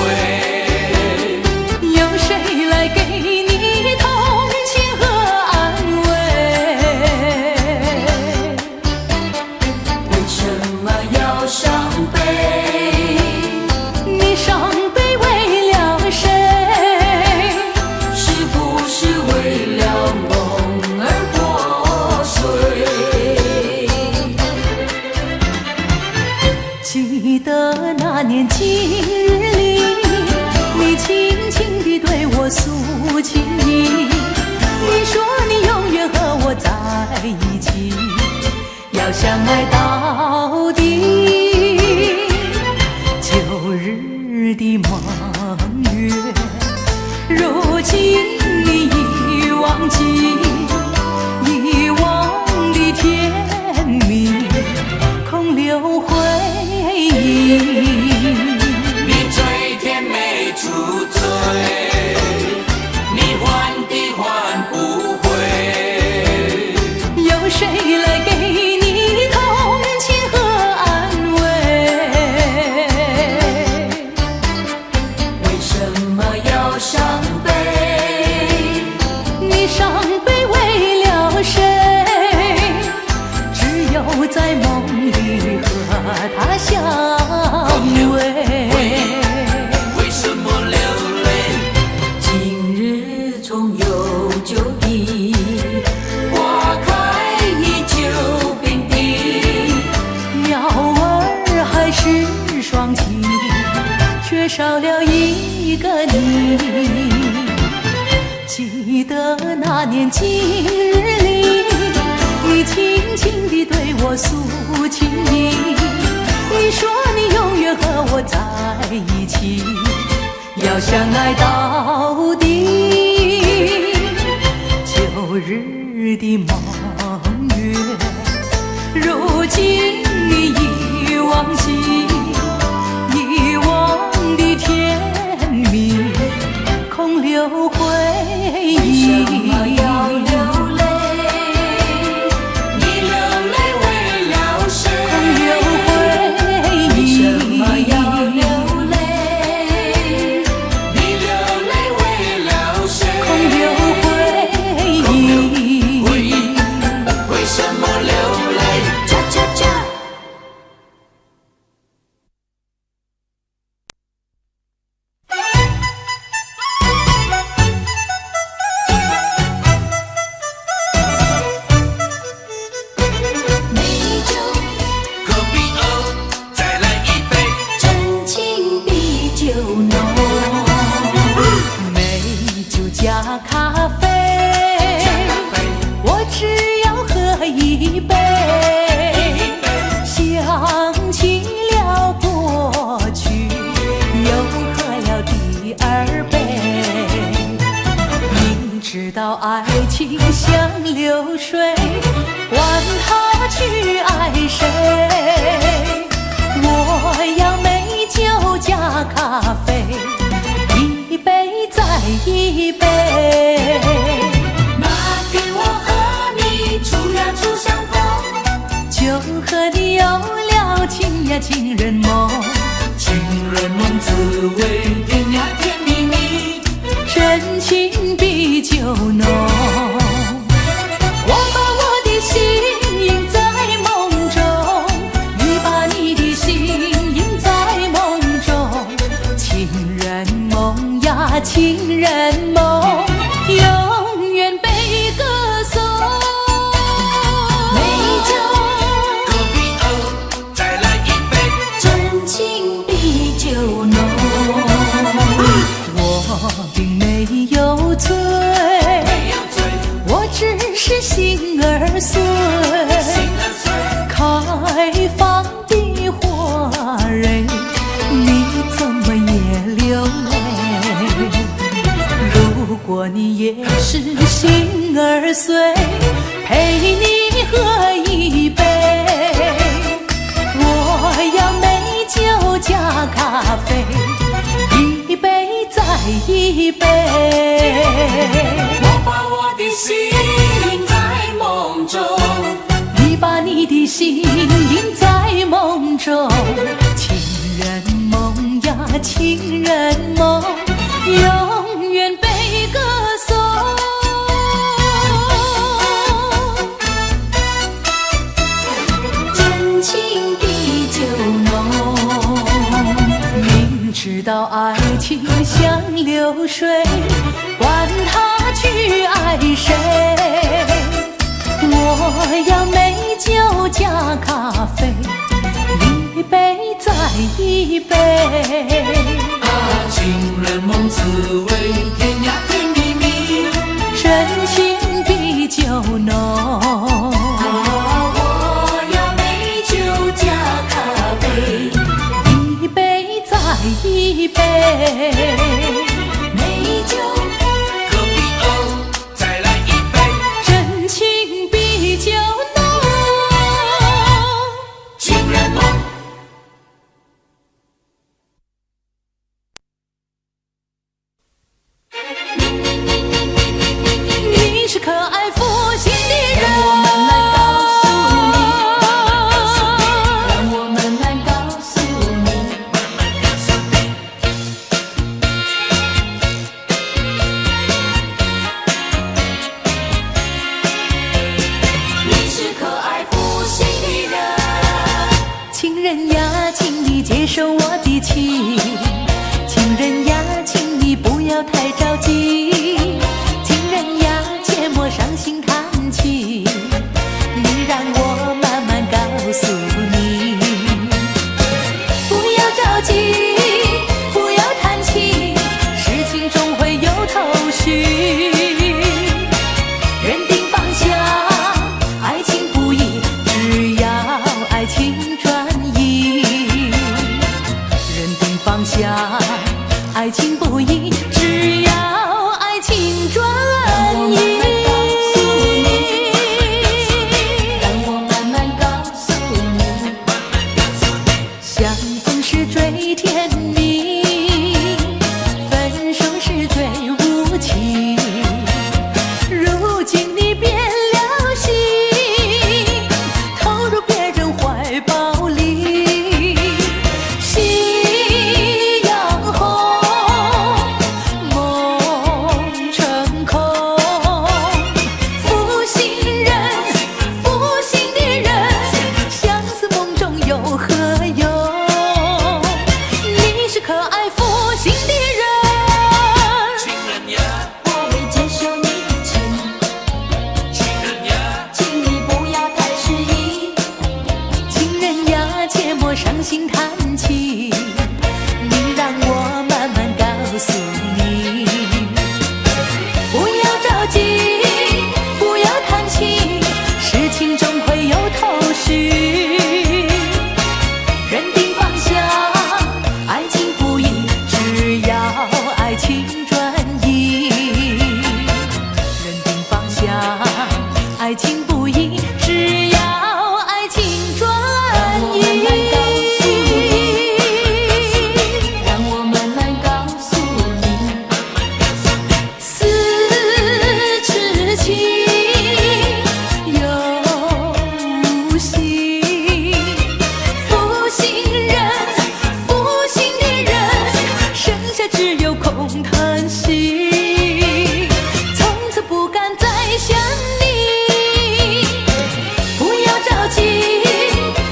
有谁来给你同情和安慰？为什么要伤悲？你伤悲为了谁？是不是为了梦而破碎？记得那年今日里，你轻轻地对我诉情意，你说你永远和我在一起，要相爱到底。旧日的梦月，如今你已忘记，遗忘的甜蜜，空留回忆。你最甜美出醉，你还的还不回。有谁来给你同情和安慰？为什么要伤悲？你伤悲为了谁？只有在梦里和他相偎。为什么流泪？今日重游旧地，花开依旧并蒂。鸟儿还是双栖，缺少了一个你。记得那年今日里，你轻轻地对我诉情意，你说你永远和我在一起，要相爱到底。旧日的梦月，如今你已忘记，遗忘的甜蜜，空留回忆。为什么要流泪？你流泪为了谁？空留回为忆。什么要流泪？你流泪为了谁？空留回忆。回忆，为什么流泪？恰恰恰。美酒隔壁再来一杯。真情比酒浓。咖啡，我只要喝一杯，想起了过去，又喝了第二杯。明知道爱情像流水，管他去爱谁，我要美酒加咖啡，一杯再一杯。那天我和你初呀初相逢，就和你有了情呀情人梦，情人梦滋味甜呀甜蜜蜜，真情比酒浓。我把我的心印在梦中，你把你的心印在梦中，情人梦呀情人梦，永远被歌颂。美酒隔壁哦，再来一杯，真情比酒浓。我并没有醉，没有醉，我只是心儿碎。心儿碎，开放的花蕊，你怎么也流泪？如果你也是心儿碎，陪你喝一杯，我要美酒加咖啡，一杯再一杯。我把我的心印在梦中，你把你的心印在梦中，情人梦呀情人梦，永远被歌颂。真情比酒浓。明知道爱情像流水，管他去爱谁，我要美酒加咖啡，一杯再一杯。啊，情人梦滋味甜呀甜蜜蜜，真情比酒浓。我要美酒加咖啡，一杯再一杯。美酒隔壁哦，再来一杯，真情比酒浓。情人梦。你是可爱负心的人，让我慢慢告诉你，你是可爱负心的人。情人呀，请你接受我的情，情人呀，请你不要太着急，情人呀，切莫伤心叹气，你让我慢慢告诉你，不要着急，不要叹气，事情总会有头绪。认定方向，爱情不易，只要爱情专一。认定方向，爱情不易，只要爱情专一。让我慢慢告诉你，相逢时最甜蜜，分手时最无情。如今你变了心，投入别人怀抱里。夕阳红，情转移。认定方向，爱情不移，只要爱情转移。让我慢慢告诉你，四痴情有心，负心人，负心的人，剩下只有空叹息。从此不敢再想你，不要着急，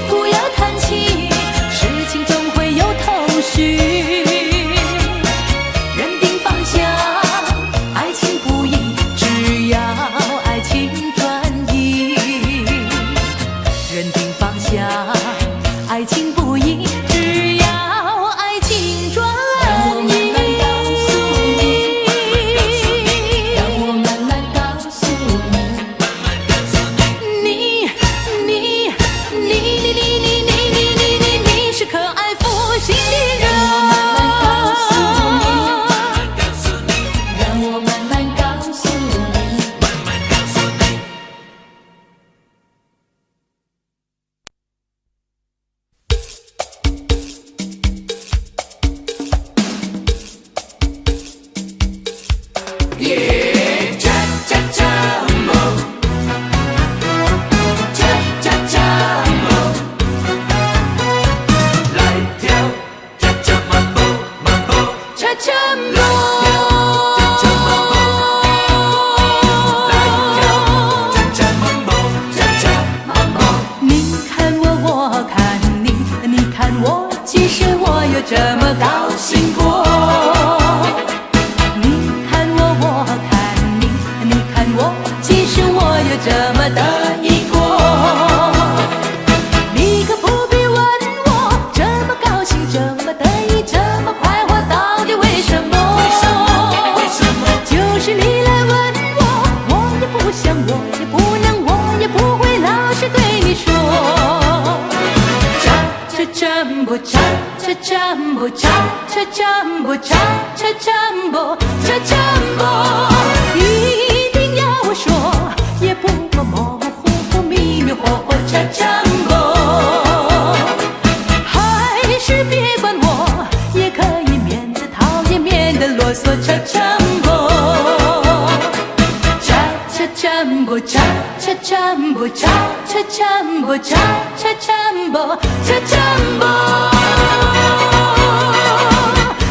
不要叹气，事情总会有头绪。认定方向，爱情不移，只要爱情转移。认定方向，爱情不移，只要爱情转移。让我慢慢告诉你，你是可爱负心的人。让我慢慢告诉你。恰恰梦，你看我，我看你，你看我，其实我有这么高兴过。你看我，我看你，你看我，其实我有这么得意过。你可不必问我，这么高兴，这么得意，这么快活，到底为什么？就是你来问我，我也不想，我也不能，我也不会老实对你说。cha cha jumbo cha cha jumbo cha cha jumbo cha cha jumbo cha jumbo， 一定要我说，也不过模模糊糊、迷迷糊糊 cha jumbo， 还是别管我，也可以免得讨厌，免得啰嗦 cha jumbo。Jumbo cha cha jumbo cha cha jumbo cha cha jumbo cha jumbo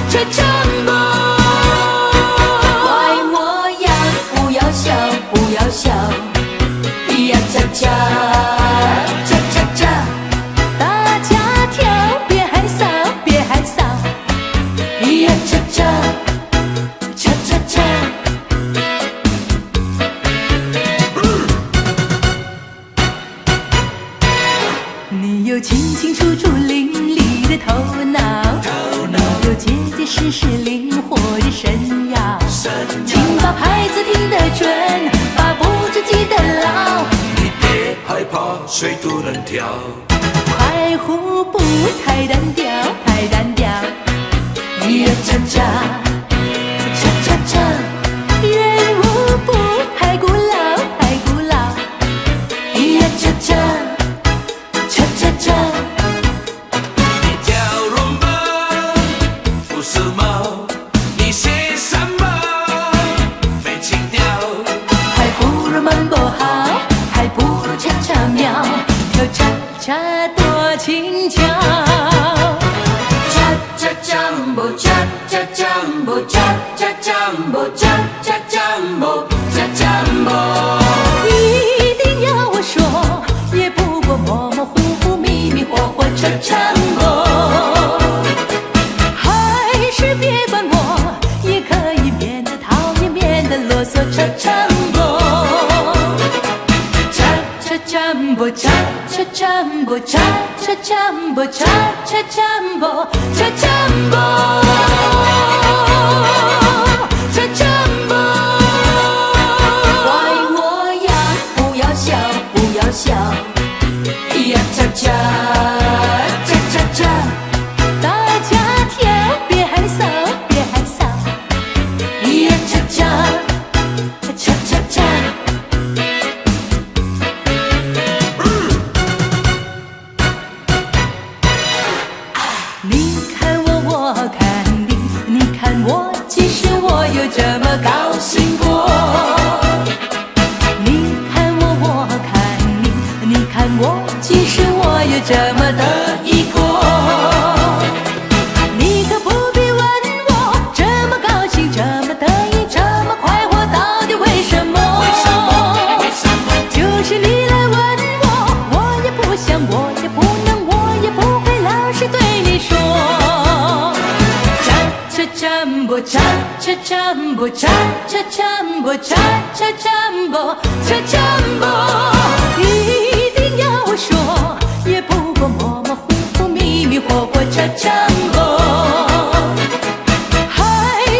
cha jumbo。 怪我呀，不要笑，不要笑，呀cha cha cha cha cha， 大家跳，别害臊，别害臊，呀cha cha cha cha cha。你有清清楚楚伶俐的头脑，你有结结实实灵活的身腰，请把拍子听得准，把步子记得牢，你别害怕，谁都能跳。快互不太单调，太单调，呀cha cha cha cha cha， 任务不太古老，太古老，呀cha cha cha cha cha。 你跳rumba不是猫，你写什么没情调？还不如慢步好，还不如恰恰妙，跳恰恰多轻巧。cha cha jumbo cha cha jumbo cha cha jumbo cha cha jumbo cha jumbo。 一定要我说，也不过模模糊糊、迷迷糊糊 cha jumbo， 还是别管我，也可以免得讨厌，免得啰嗦 cha jumbo。 cha jumbo cha cha jumbo cha cha jumbo cha cha jumbo cha jumbo cha jumbo。 怪我呀，不要笑，不要笑，呀cha cha cha cha cha， 大家跳，别害臊，别害臊，其实我有这么高兴过。你看我，我看你，你看我，其实我有这么得意过。你可不必问我，这么高兴，这么得意，这么快活，到底为什么？就是你来问我，我也不想，我也不能，我也不会老实对你说。Jambo, cha cha jambo, cha cha jambo, cha cha jambo, cha jambo， 一定要说，也不过模模糊糊、迷迷糊糊，cha jambo， 还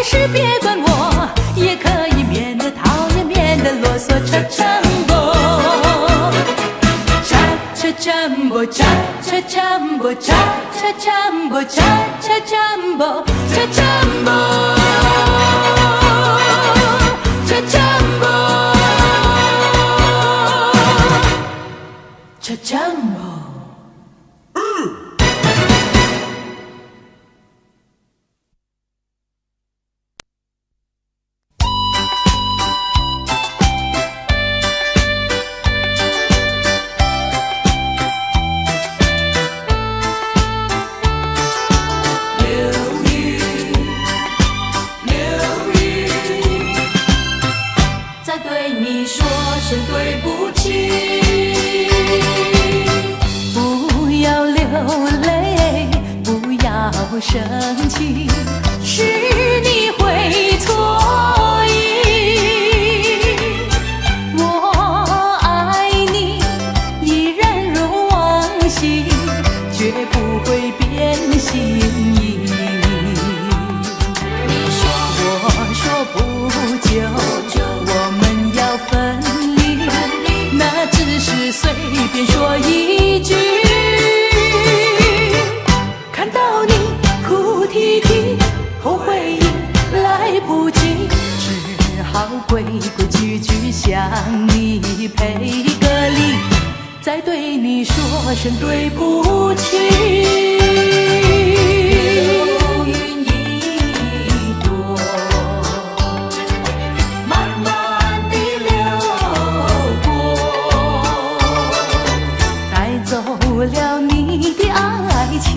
是别管我，也可以免得讨厌，免得啰嗦，cha jambo。Cha cha jambo, cha cha jambo, cha cha jambo, cha cha jambo, cha jambo, cha jambo, cha jambo。生气是你会错意，我爱你依然如往昔，绝不会变心意。你说我说不久我们要分离，那只是随便说一句。看到你哭啼啼，后悔已来不及，只好规规矩矩向你赔个礼，再对你说声对不起。流云一朵，慢慢地流过，带走了你的爱情，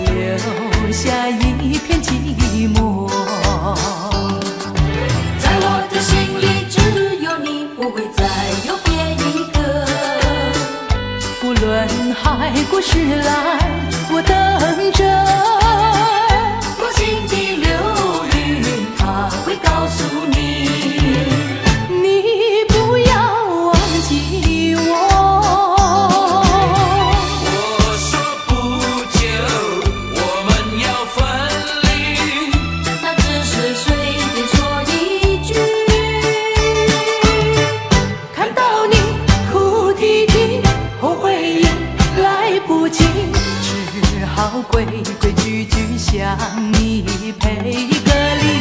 留下一片寂寞。在我的心里只有你，不会再有别一个。不论海枯石烂，我等着。多情的流云，它会告诉你，你不要忘记我。规规矩矩向你赔个礼，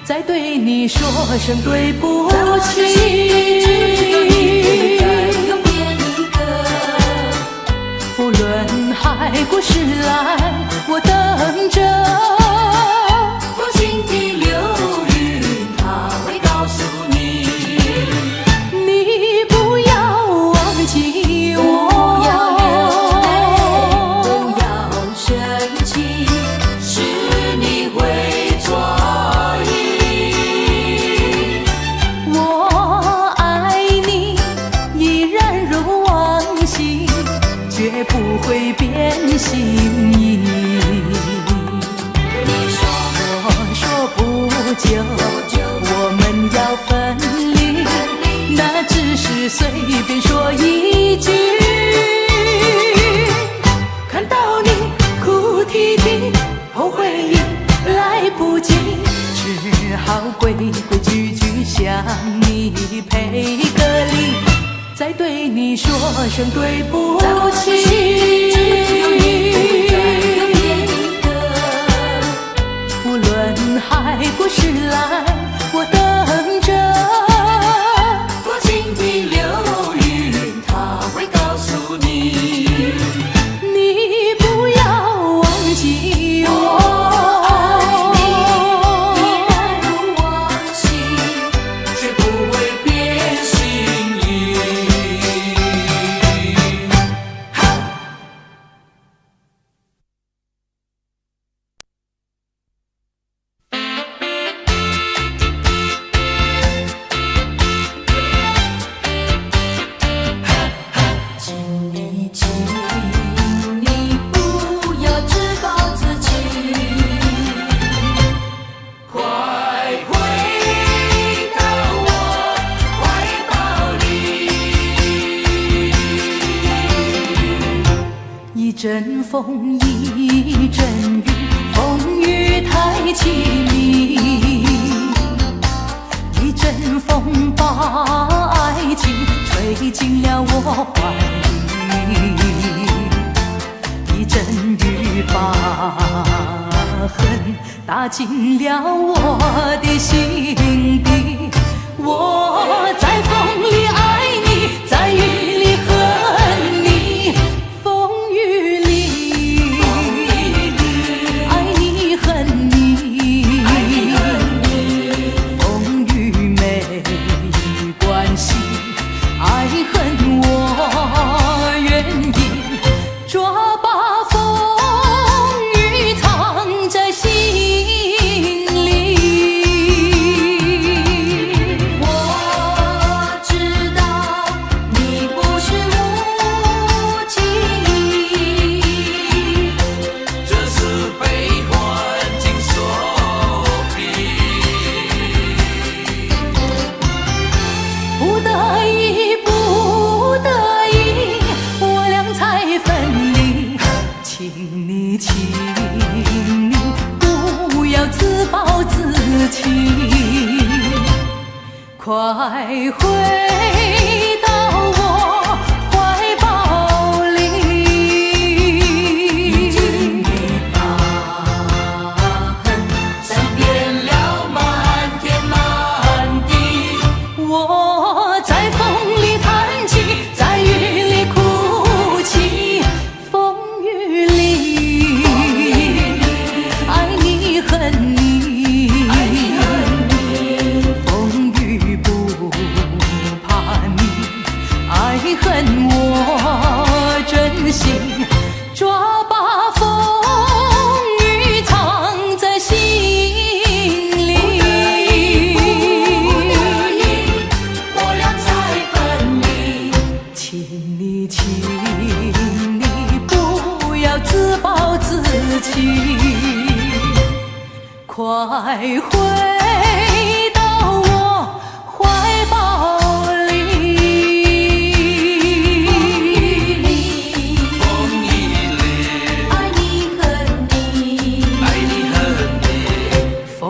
再对你说声对不起。不论海枯石烂，我等着。多情的流云，它会告诉你，你不要忘记我。绝不会变心意。你说我说不久我们要分离，那只是随便说一句。看到你哭啼啼，后悔已来不及，只好规规矩矩向你赔个礼，再对你说声对不起。不论海枯石烂，我等着。多情的流云，它会告诉你，你不要忘记我。风一阵雨，风雨太凄迷，一阵风把爱情吹进了我怀里，一阵雨把恨打进了我的心底。我在风里爱你，在雨里恨你，风雨里爱你恨你，风雨没关系，爱恨我愿意抓把风雨藏在心里。我知道你不是无情，这是被环境所逼。不得已，不得已，我俩才分离。请你，请你不要自暴自弃，快回到我怀抱里。已经把恨散遍了满天满地。我在风里弹琴，在雨里哭泣，风雨里爱你恨你，风雨不怕你，爱恨我真心，抓把风雨藏在心里。我俩才分离。请你，请你不要自暴自弃，快回到我怀抱里。风一里爱你恨你，爱你恨你，风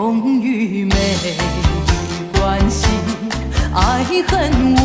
雨没关系，爱恨我